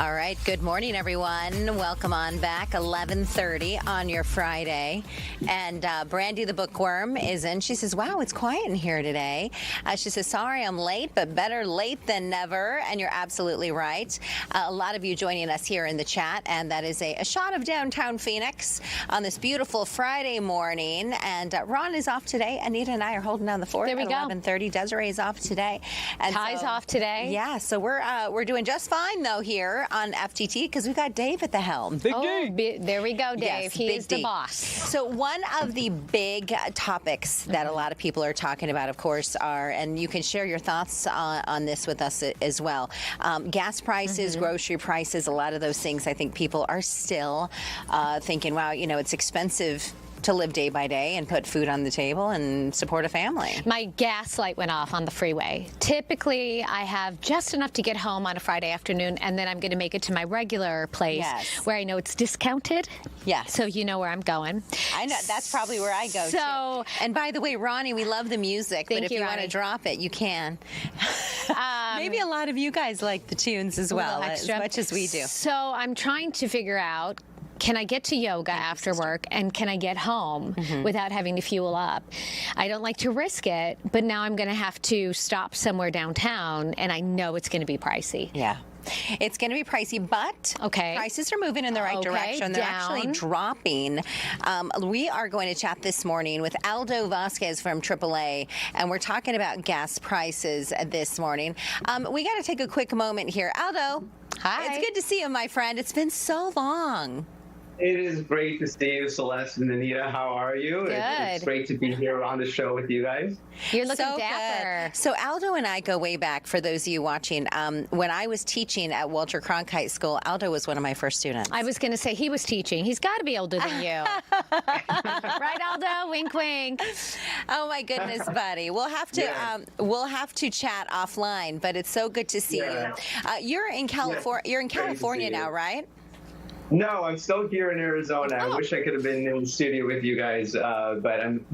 All right. Good morning, everyone. Welcome on back. 11:30 on your Friday. And Brandy the bookworm is in. She says, wow, it's quiet in here today. She says, sorry, I'm late, but better late than never. And you're absolutely right. A lot of you joining us here in the chat. And that is a shot of downtown Phoenix on this beautiful Friday morning. And Ron is off today. Anita and I are holding down the fort. There we at go. 11:30. Desiree is off today. And Ty's off today. Yeah. So we're doing just fine, though, here on FTT because we've got Dave at the helm. There we go, Dave. Yes, he Big is the D. boss. So one of the big topics that a lot of people are talking about, of course, are, and you can share your thoughts on this with us as well, gas prices, grocery prices, a lot of those things. I think people are still thinking, wow, it's expensive to live day by day and put food on the table and support a family. My gas light went off on the freeway. Typically, I have just enough to get home on a Friday afternoon, and then I'm going to make it to my regular place where I know it's discounted. Yes. So you know where I'm going. I know. That's probably where I go, too. And by the way, Ronnie, we love the music, but if you want to drop it, you can. Maybe a lot of you guys like the tunes as well, as much as we do. So I'm trying to figure out, can I get to yoga after work, and can I get home without having to fuel up? I don't like to risk it, but now I'm going to have to stop somewhere downtown, and I know it's going to be pricey. Yeah. It's going to be pricey, but prices are moving in the right direction. They're actually dropping. We are going to chat this morning with Aldo Vasquez from AAA, and we're talking about gas prices this morning. We got to take a quick moment here. Aldo, hi. It's good to see you, my friend. It's been so long. It is great to see you, Celeste and Anita. How are you? Good. It's great to be here on the show with you guys. You're looking so dapper. Good. So Aldo and I go way back, for those of you watching. When I was teaching at Walter Cronkite School, Aldo was one of my first students. I was going to say, he was teaching. He's got to be older than you. Right, Aldo? Wink, wink. Oh, my goodness, buddy. We'll have to chat offline, but it's so good to see you. You're in California. You're in California now, right? No, I'm still here in Arizona. I wish I could have been in the studio with you guys, but I'm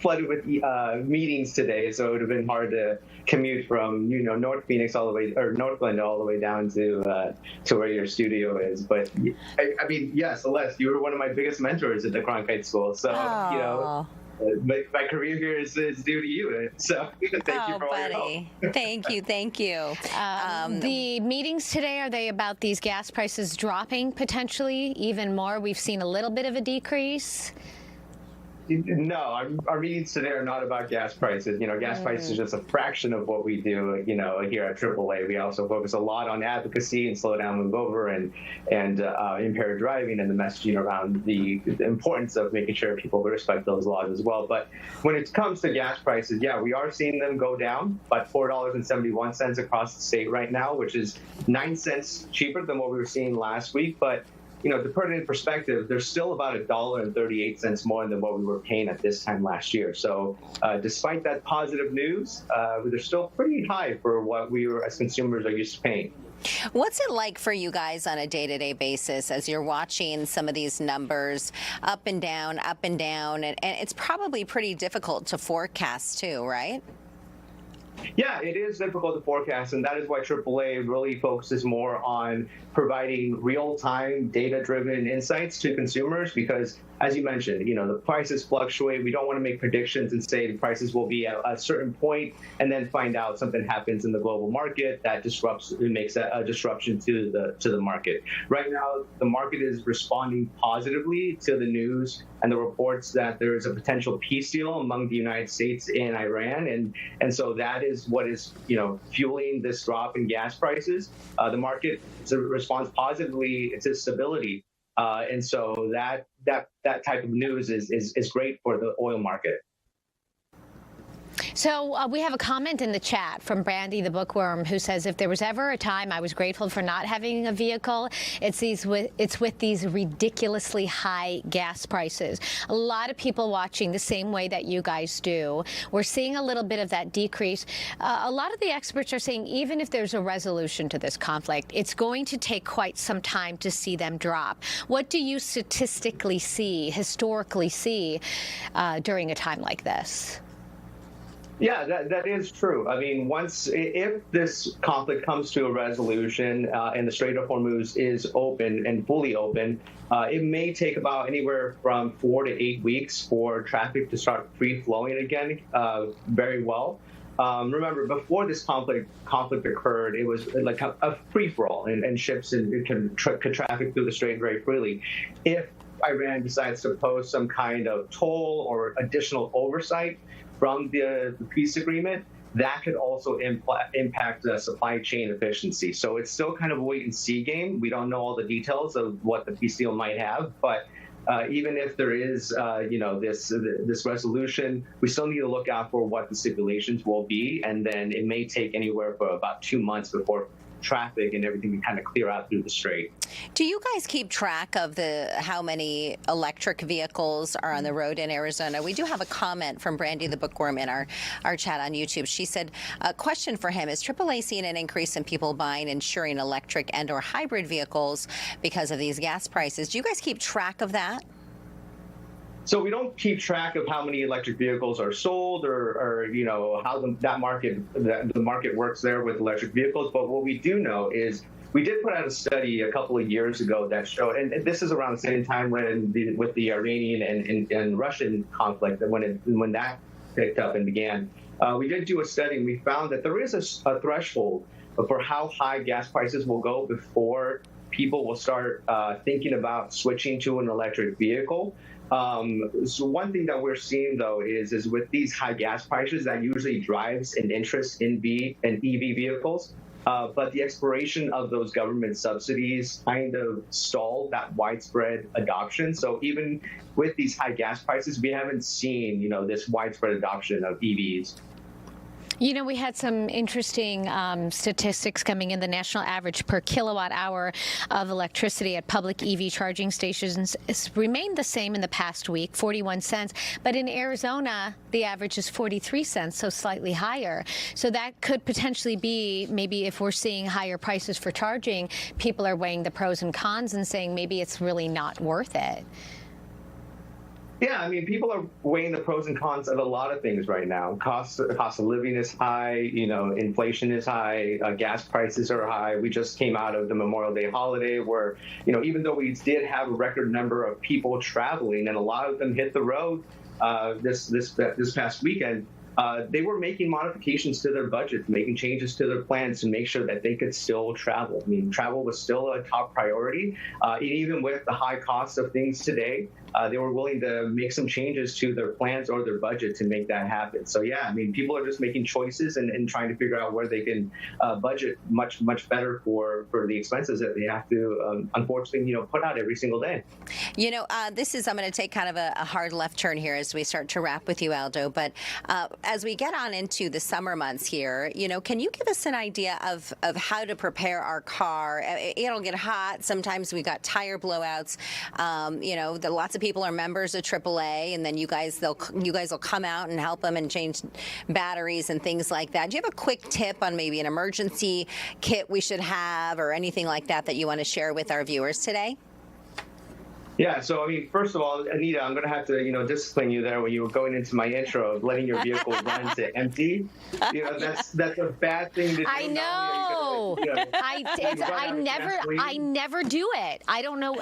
flooded with meetings today, so it would have been hard to commute from North Phoenix all the way, or Northland all the way down to where your studio is. But I mean, Celeste, you were one of my biggest mentors at the Cronkite School, so my career here is due to you. So thank you for all your help. Thank you. The meetings today, are they about these gas prices dropping potentially even more? We've seen a little bit of a decrease. No, our meetings today are not about gas prices. Gas prices is just a fraction of what we do, here at AAA. We also focus a lot on advocacy and slow down, move over, and impaired driving, and the messaging around the importance of making sure people respect those laws as well. But when it comes to gas prices, we are seeing them go down by $4.71 across the state right now, which is 9 cents cheaper than what we were seeing last week. But to put it in perspective, there's still about $1.38 more than what we were paying at this time last year. So despite that positive news, they're still pretty high for what we as consumers are used to paying. What's it like for you guys on a day-to-day basis as you're watching some of these numbers up and down, and it's probably pretty difficult to forecast too, right? Yeah, it is difficult to forecast, and that is why AAA really focuses more on providing real-time, data-driven insights to consumers because, as you mentioned, the prices fluctuate. We don't want to make predictions and say the prices will be at a certain point and then find out something happens in the global market that makes a disruption to the market. Right now, the market is responding positively to the news and the reports that there is a potential peace deal among the United States and Iran, and so that is what is fueling this drop in gas prices. The market responds positively to stability, and so that type of news is great for the oil market. So we have a comment in the chat from Brandy the bookworm who says, if there was ever a time I was grateful for not having a vehicle, it's with these ridiculously high gas prices. A lot of people watching the same way that you guys do. We're seeing a little bit of that decrease. A lot of the experts are saying even if there's a resolution to this conflict, it's going to take quite some time to see them drop. What do you historically see during a time like this? Yeah, that is true. I mean, if this conflict comes to a resolution and the Strait of Hormuz is open and fully open, it may take about anywhere from 4 to 8 weeks for traffic to start free flowing again very well. Remember, before this conflict occurred, it was like a free-for-all, and ships could traffic through the strait very freely. If Iran decides to pose some kind of toll or additional oversight from the peace agreement, that could also impact supply chain efficiency. So it's still kind of a wait-and-see game. We don't know all the details of what the peace deal might have, but even if there is, this resolution, we still need to look out for what the stipulations will be, and then it may take anywhere for about 2 months before traffic and everything can kind of clear out through the strait. Do you guys keep track of how many electric vehicles are on the road in Arizona? We do have a comment from Brandy the Bookworm in our chat on YouTube. She said, a question for him, is AAA seeing an increase in people buying insuring electric and or hybrid vehicles because of these gas prices? Do you guys keep track of that? So we don't keep track of how many electric vehicles are sold or how the market works there with electric vehicles. But what we do know is we did put out a study a couple of years ago that showed, and this is around the same time with the Iranian and Russian conflict, when that picked up and began. We did do a study, and we found that there is a threshold for how high gas prices will go before people will start thinking about switching to an electric vehicle. So one thing that we're seeing, though, is with these high gas prices, that usually drives an interest in EV vehicles. But the expiration of those government subsidies kind of stalled that widespread adoption. So even with these high gas prices, we haven't seen, this widespread adoption of EVs. We had some interesting statistics coming in. The national average per kilowatt hour of electricity at public EV charging stations has remained the same in the past week, 41 cents. But in Arizona, the average is 43 cents, so slightly higher. So that could potentially be, maybe if we're seeing higher prices for charging, people are weighing the pros and cons and saying maybe it's really not worth it. Yeah, I mean, people are weighing the pros and cons of a lot of things right now. Cost of living is high, inflation is high, gas prices are high. We just came out of the Memorial Day holiday where, even though we did have a record number of people traveling and a lot of them hit the road this past weekend, they were making modifications to their budgets, making changes to their plans to make sure that they could still travel. I mean, travel was still a top priority. Even with the high cost of things today, they were willing to make some changes to their plans or their budget to make that happen. So, yeah, I mean, people are just making choices and trying to figure out where they can budget much, much better for the expenses that they have to, unfortunately, put out every single day. I'm going to take kind of a hard left turn here as we start to wrap with you, Aldo. But as we get on into the summer months here, can you give us an idea of how to prepare our car? It'll get hot. Sometimes we got tire blowouts. Lots of people are members of AAA, and then you guys will come out and help them and change batteries and things like that. Do you have a quick tip on maybe an emergency kit we should have or anything like that you want to share with our viewers today? Yeah, so I mean, first of all, Anita, I'm going to have to, discipline you there when you were going into my intro of letting your vehicle run to empty. That's a bad thing to do. I know. I never do it. I don't know.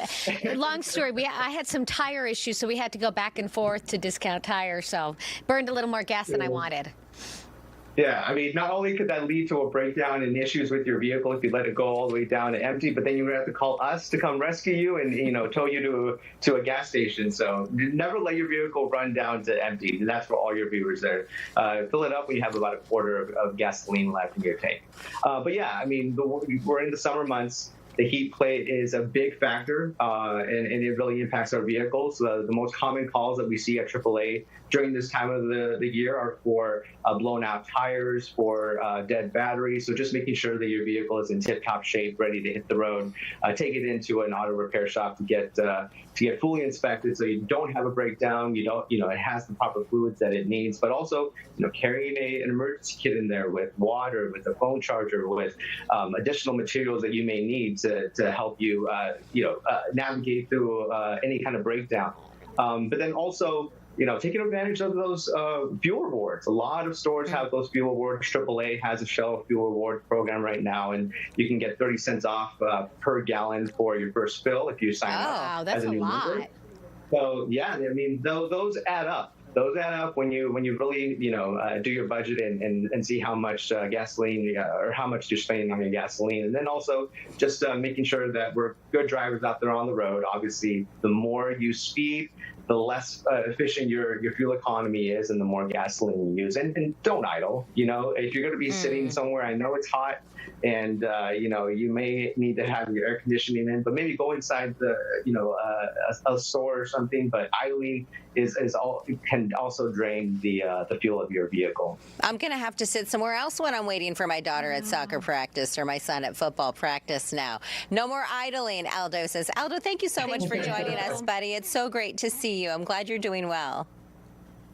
Long story. I had some tire issues, so we had to go back and forth to Discount Tire. So burned a little more gas than I wanted. Yeah, I mean, not only could that lead to a breakdown and issues with your vehicle if you let it go all the way down to empty, but then you would have to call us to come rescue you and, tow you to a gas station. So never let your vehicle run down to empty. That's for all your viewers there. Fill it up when you have about a quarter of gasoline left in your tank. But yeah, I mean, we're in the summer months. The heat plate is a big factor, and it really impacts our vehicles. The most common calls that we see at AAA during this time of the year are for blown out tires, for dead batteries. So just making sure that your vehicle is in tip-top shape, ready to hit the road. Take it into an auto repair shop to get fully inspected, so you don't have a breakdown. It has the proper fluids that it needs, but also carrying an emergency kit in there with water, with a phone charger, with additional materials that you may need to help you navigate through any kind of breakdown. But then also taking advantage of those fuel rewards. A lot of stores have those fuel rewards. AAA has a Shell fuel reward program right now, and you can get 30 cents off per gallon for your first fill if you sign up as a new member. So yeah, I mean, those add up. Those add up when you really do your budget and see how much gasoline or how much you're spending on your gasoline, and then also just making sure that we're good drivers out there on the road. Obviously, the more you speed, the less efficient your fuel economy is, and the more gasoline you use. And don't idle. If you're going to be sitting somewhere, I know it's hot, and you may need to have your air conditioning in, but maybe go inside a store or something. But idling can also drain the fuel of your vehicle. I'm going to have to sit somewhere else when I'm waiting for my daughter at soccer practice or my son at football practice now. No more idling, Aldo says. Aldo, thank you so much for joining us, buddy. It's so great to see you. I'm glad you're doing well.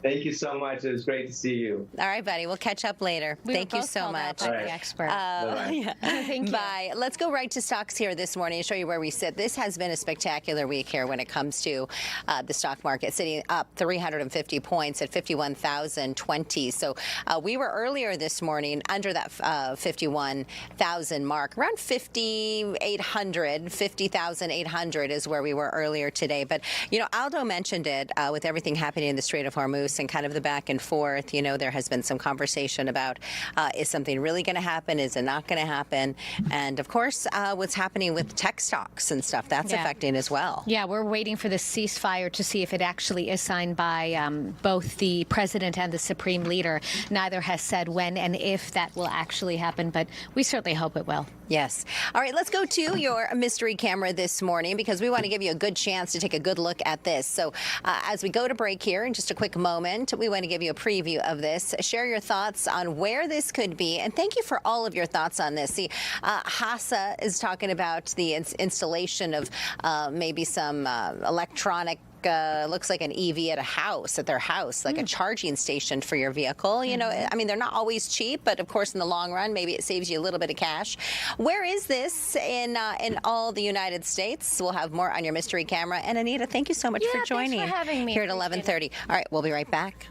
Thank you so much. It was great to see you. All right, buddy. We'll catch up later. Thank you so much. By the expert. Thank you. Bye. Let's go right to stocks here this morning and show you where we sit. This has been a spectacular week here when it comes to the stock market, sitting up 350 points at 51,020. So we were earlier this morning under that 51,000 mark, around 50,800 is where we were earlier today. But Aldo mentioned it with everything happening in the Strait of Hormuz and kind of the back and forth. There has been some conversation about is something really going to happen? Is it not going to happen? And of course, what's happening with tech stocks and stuff, that's affecting as well. Yeah, we're waiting for the ceasefire to see if it actually is signed by both the president and the supreme leader. Neither has said when and if that will actually happen, but we certainly hope it will. Yes. All right, let's go to your mystery camera this morning because we want to give you a good chance to take a good look at this. So as we go to break here in just a quick moment, we want to give you a preview of this. Share your thoughts on where this could be, and thank you for all of your thoughts on this. See, Hassa is talking about the installation of maybe some electronic looks like an EV at their house, like a charging station for your vehicle. I mean, they're not always cheap, but of course, in the long run, maybe it saves you a little bit of cash. Where is this in all the United States? We'll have more on your mystery camera. And Anita, thank you so much for joining thanks for having me. here at 11:30. All right, we'll be right back.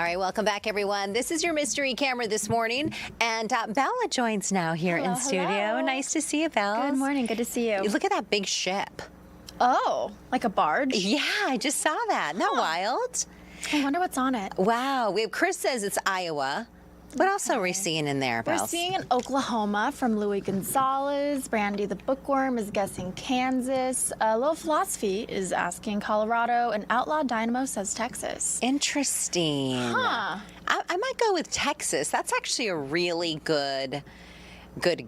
All right, welcome back, everyone. This is your mystery camera this morning, and Bella joins now here in studio. Hello. Nice to see you, Bella. Good morning. Good to see you. Look at that big ship. Oh, like a barge? Yeah, I just saw that. Isn't that wild? I wonder what's on it. Wow. Chris says it's Iowa. What else are we seeing in there, We're Belle? seeing an Oklahoma from Louis Gonzalez. Brandy the Bookworm is guessing Kansas. Low Philosophy is asking Colorado. And Outlaw Dynamo says Texas. Interesting. Huh. I might go with Texas. That's actually a really good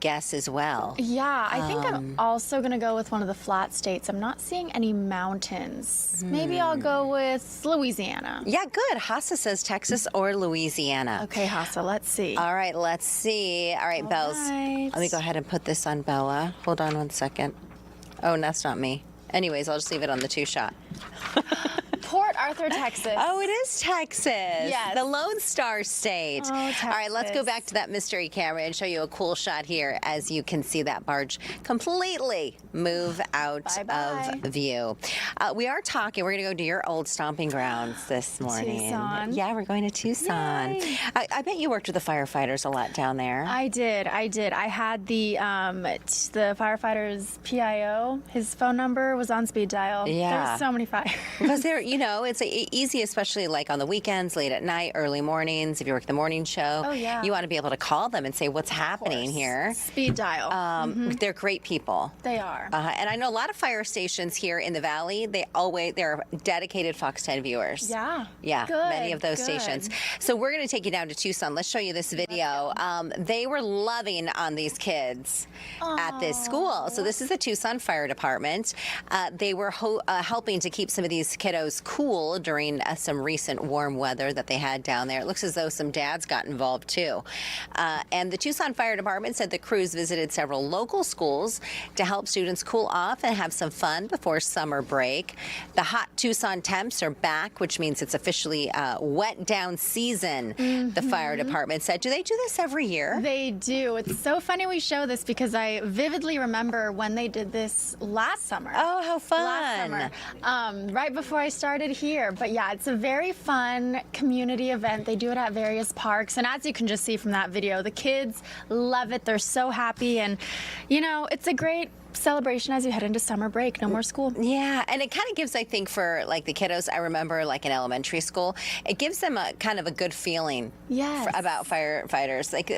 guess as well. Yeah, I think I'm also going to go with one of the flat states. I'm not seeing any mountains. Maybe I'll go with Louisiana. Yeah, good. Hassa says Texas or Louisiana. Okay, Hassa, let's see. All right, let's see. All right, Bells. Let me go ahead and put this on Bella. Hold on one second. Oh, and that's not me. Anyways, I'll just leave it on the 2-shot. Port Arthur, Texas. Oh, it is Texas. Yes. The Lone Star State. Oh, Texas. All right, let's go back to that mystery camera and show you a cool shot here as you can see that barge completely move out of view. We are talking. We're going to go to your old stomping grounds this morning. Tucson. Yeah, we're going to Tucson. I bet you worked with the firefighters a lot down there. I did. I had the firefighter's PIO. His phone number was on speed dial. Yeah. There's so many fires. Because they're, it's easy, especially like on the weekends, late at night, early mornings. If you work the morning show, yeah. you want to be able to call them and say what's happening here. Speed dial. They're great people. They are. And I know a lot of fire stations here in the Valley. They're dedicated Fox 10 viewers. Yeah. Yeah. Good, many of those stations. So we're going to take you down to Tucson. Let's show you this video. They were loving on these kids at this school. So this is the Tucson Fire Department. They were helping to keep some of these kiddos cool during some recent warm weather that they had down there. It looks as though some dads got involved too. And the Tucson Fire Department said the crews visited several local schools to help students cool off and have some fun before summer break. The hot Tucson temps are back, which means it's officially wet down season, the fire department said. Do they do this every year? They do. It's so funny we show this because I vividly remember when they did this last summer. Oh, how fun. Last summer, right before I started here. But yeah, it's a very fun community event. They do it at various parks. And as you can just see from that video, the kids love it. They're so happy. And, it's a great celebration as you head into summer break. No more school. Yeah, and it kind of gives, I think, for like the kiddos, I remember like in elementary school, it gives them a kind of a good feeling about firefighters. Like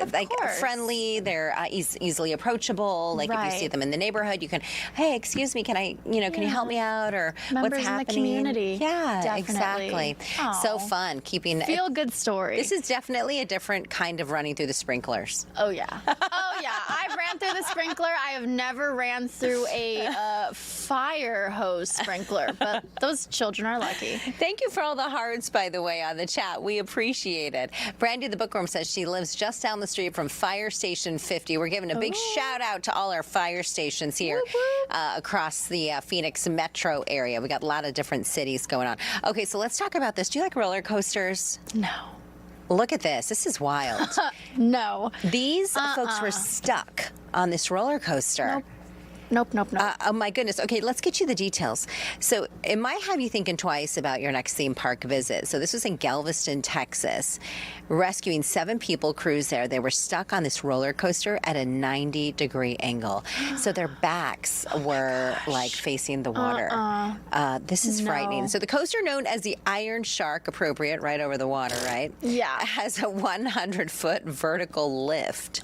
friendly, they're easily approachable. Like if you see them in the neighborhood, you can, hey, excuse me, can I, can you help me out, or Members what's happening? in the community. Yeah, Definitely. exactly. So fun keeping feel good story. This is definitely a different kind of running through the sprinklers. Oh yeah. Oh yeah. I've ran through the sprinkler. I have never ran through a fire hose sprinkler, but those children are lucky. Thank you for all the hearts, by the way, on the chat. We appreciate it. Brandy the Bookworm says she lives just down the street from Fire Station 50. We're giving a big shout out to all our fire stations here across the Phoenix metro area. We got a lot of different cities going on. Okay, so let's talk about this. Do you like roller coasters? No. Look at this. This is wild. No. These folks were stuck on this roller coaster. Nope. Oh my goodness. Okay, let's get you the details. So it might have you thinking twice about your next theme park visit. So this was in Galveston, Texas. Rescuing 7 people crews there. They were stuck on this roller coaster at a 90-degree angle. So their backs were like facing the water. This is frightening. So the coaster, known as the Iron Shark, appropriate, right over the water, right? Yeah. Has a 100-foot vertical lift.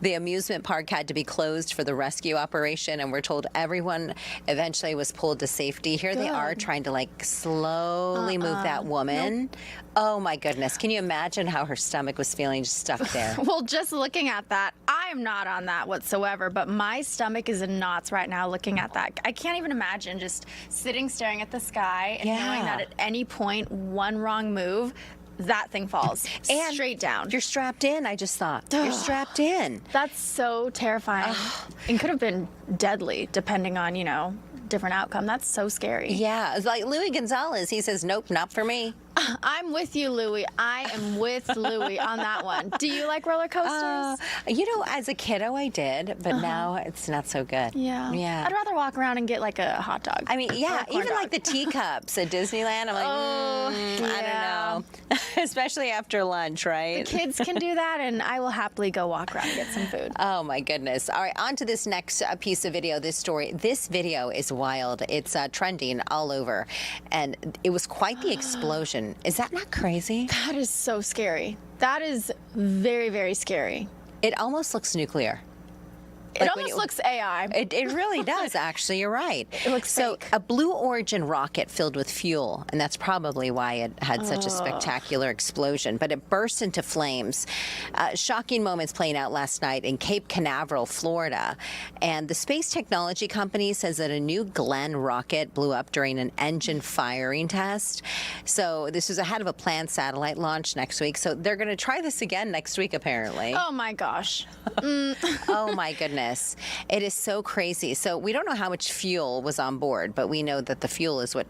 The amusement park had to be closed for the rescue operation, and we're told everyone eventually was pulled to safety. Here they are trying to like slowly move that woman. Oh my goodness. Can you imagine how her stomach was feeling just stuck there? Well, just looking at that, I am not on that whatsoever, but my stomach is in knots right now looking at that. I can't even imagine just sitting staring at the sky and knowing that at any point, one wrong move, that thing falls and straight down. You're strapped in, I just thought. You're strapped in. That's so terrifying. It could have been deadly depending on, different outcome. That's so scary. Yeah, it's like Louis Gonzalez. He says, nope, not for me. I'm with you, Louie. I am with Louie on that one. Do you like roller coasters? As a kiddo, I did, but now it's not so good. Yeah. Yeah. I'd rather walk around and get like a hot dog. I mean, yeah, even like the teacups at Disneyland. I'm like, I don't know. Especially after lunch, right? The kids can do that, and I will happily go walk around and get some food. Oh, my goodness. All right, on to this next piece of video, this story. This video is wild. It's trending all over, and it was quite the explosion. Is that not crazy? That is so scary. That is very, very scary. It almost looks nuclear. It almost looks AI. It really does, actually. You're right. It looks fake. A Blue Origin rocket filled with fuel, and that's probably why it had such a spectacular explosion, but it burst into flames. Shocking moments playing out last night in Cape Canaveral, Florida. And the space technology company says that a new Glenn rocket blew up during an engine firing test. So this was ahead of a planned satellite launch next week. So they're going to try this again next week, apparently. Oh, my gosh. Oh, my goodness. It is so crazy. So we don't know how much fuel was on board, but we know that the fuel is what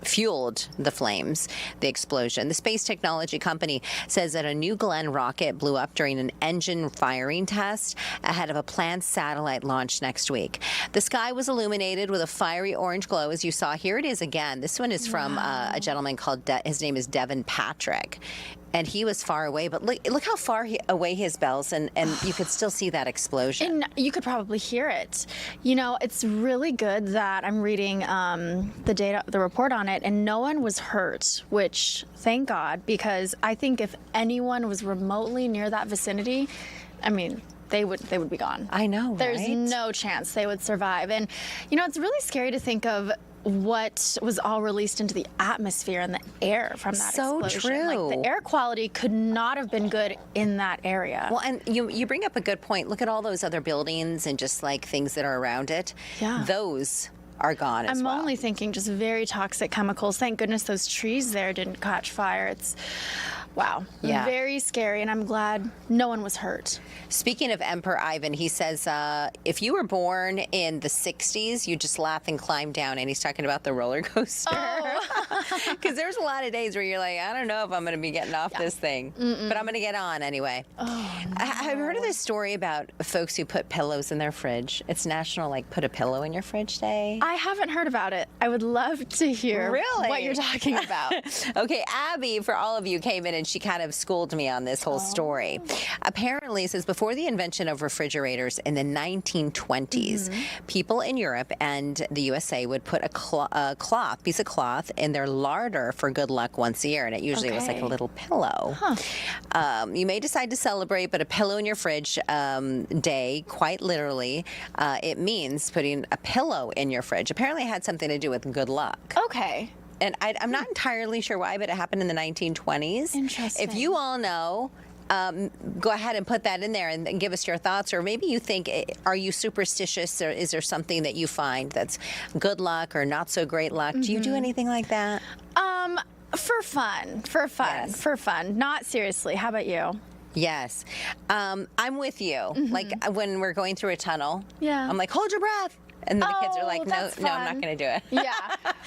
fueled the flames, the explosion. The space technology company says that a New Glenn rocket blew up during an engine firing test ahead of a planned satellite launch next week. The sky was illuminated with a fiery orange glow, as you saw. Here it is again. This one is from a gentleman called, his name is Devin Patrick. And he was far away, but look how far away his bells, and you could still see that explosion. And you could probably hear it. It's really good that I'm reading the report on it, and no one was hurt, which thank God, because I think if anyone was remotely near that vicinity, I mean, they would be gone. I know, There's right? no chance they would survive. And it's really scary to think of what was all released into the atmosphere and the air from that explosion. So true. Like, the air quality could not have been good in that area. Well, and you bring up a good point. Look at all those other buildings and just like things that are around it. Yeah. Those are gone as well. I'm only thinking just very toxic chemicals. Thank goodness those trees there didn't catch fire. It's, wow, very scary, and I'm glad no one was hurt. Speaking of Emperor Ivan, he says if you were born in the 60s, you just laugh and climb down, and he's talking about the roller coaster. Because there's a lot of days where you're like, I don't know if I'm going to be getting off this thing, but I'm going to get on anyway. I've heard of this story about folks who put pillows in their fridge. It's National, Put a Pillow in Your Fridge Day. I haven't heard about it. I would love to hear what you're talking about. Okay, Abby, for all of you, came in and she kind of schooled me on this whole story. Apparently, it says before the invention of refrigerators in the 1920s, people in Europe and the USA would put a piece of cloth in their larder for good luck once a year, and it usually was like a little pillow. You may decide to celebrate, but a pillow in your fridge day, quite literally, it means putting a pillow in your fridge. Apparently, it had something to do with good luck. Okay. And I'm not entirely sure why, but it happened in the 1920s. Interesting. If you all know, go ahead and put that in there and give us your thoughts. Or maybe you think, are you superstitious, or is there something that you find that's good luck or not so great luck? Do you do anything like that? For fun. Not seriously. How about you? Yes. I'm with you. Like when we're going through a tunnel, I'm like, hold your breath. And then the kids are like, no, I'm not going to do it. Yeah.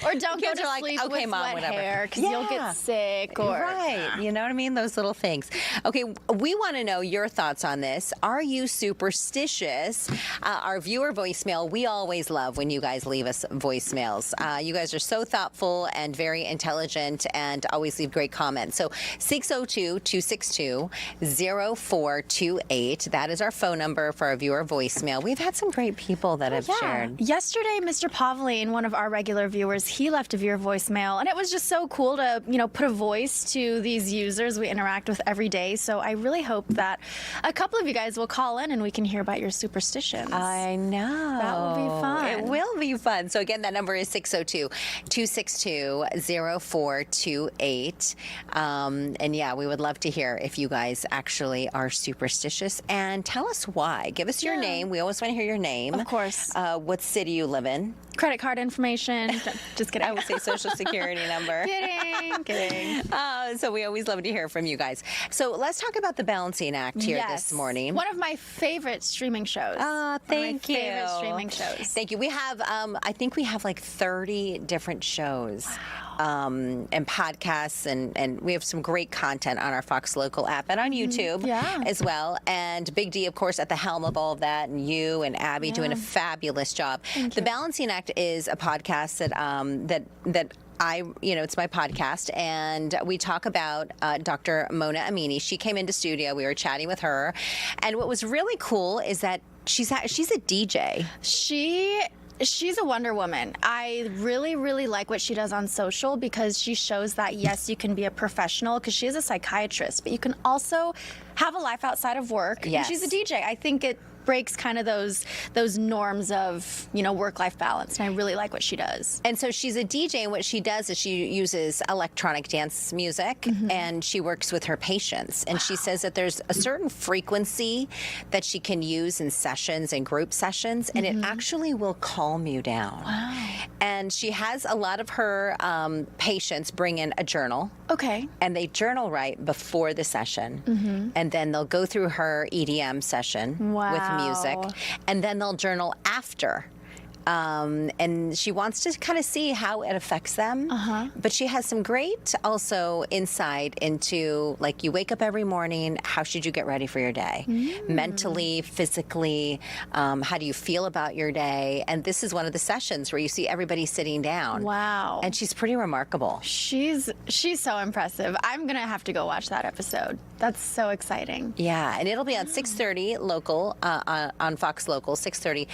Or don't go kids to are like, sleep okay, with Mom, wet whatever. hair because you'll get sick. Or Right. You know what I mean? Those little things. Okay, we want to know your thoughts on this. Are you superstitious? Our viewer voicemail, we always love when you guys leave us voicemails. You guys are so thoughtful and very intelligent and always leave great comments. So 602-262-0428. That is our phone number for our viewer voicemail. We've had some great people that have shared. Yesterday, Mr. Pavline, one of our regular viewers, he left a viewer voicemail, and it was just so cool to, put a voice to these users we interact with every day. So I really hope that a couple of you guys will call in and we can hear about your superstitions. I know. That will be fun. It will be fun. So again, that number is 602-262-0428. And yeah, we would love to hear if you guys actually are superstitious, and tell us why. Give us your name. We always want to hear your name. Of course. What city you live in. Credit card information. Just kidding. I would say social security number. Kidding. So we always love to hear from you guys. So let's talk about the Balancing Act here this morning. One of my favorite streaming shows. Thank you. Favorite streaming shows. Thank you. We have, I think we have like 30 different shows. Wow. and podcasts, and we have some great content on our Fox Local app and on YouTube as well. And Big D, of course, at the helm of all of that, and you and Abby doing a fabulous job. The Balancing Act is a podcast that it's my podcast, and we talk about Dr. Mona Amini. She came into studio. We were chatting with her, and what was really cool is that she's a DJ. She's a Wonder Woman. I really, really like what she does on social because she shows that, yes, you can be a professional because she is a psychiatrist, but you can also have a life outside of work. Yes. And she's a DJ. I think it breaks kind of those norms of, work-life balance, and I really like what she does. And so she's a DJ, and what she does is she uses electronic dance music, and she works with her patients. And she says that there's a certain frequency that she can use in sessions and group sessions, and it actually will calm you down. Wow. And she has a lot of her patients bring in a journal. Okay. And they journal write before the session, and then they'll go through her EDM session with music, and then they'll journal after. And she wants to kind of see how it affects them. But she has some great also insight into, like, you wake up every morning, how should you get ready for your day? Mentally, physically, how do you feel about your day? And this is one of the sessions where you see everybody sitting down. Wow. And she's pretty remarkable. She's so impressive. I'm going to have to go watch that episode. That's so exciting. Yeah, and it'll be on 6:30 local, on Fox Local, 6:30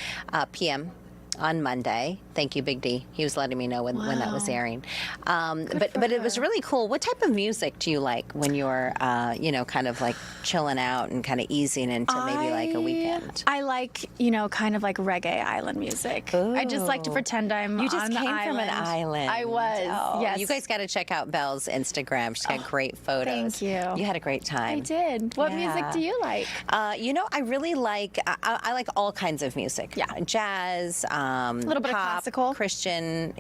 p.m. on Monday. Thank you, Big D. He was letting me know when that was airing. But it was really cool. What type of music do you like when you're, kind of like chilling out and kind of easing into maybe like a weekend? I like, kind of like reggae island music. Ooh. I just like to pretend I'm You just on the came island. from an island. I was, Oh, yes. You guys got to check out Belle's Instagram. She's got great photos. Thank you. You had a great time. I did. What music do you like? I really like, I like all kinds of music. Yeah. Jazz, a little bit of classical. Christian,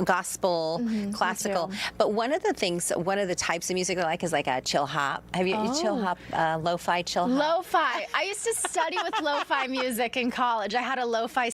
gospel, classical. But one of the types of music I like is like a chill hop. Have you chill hop, lo-fi chill hop? Lo-fi. I used to study with lo-fi music in college. I had a lo-fi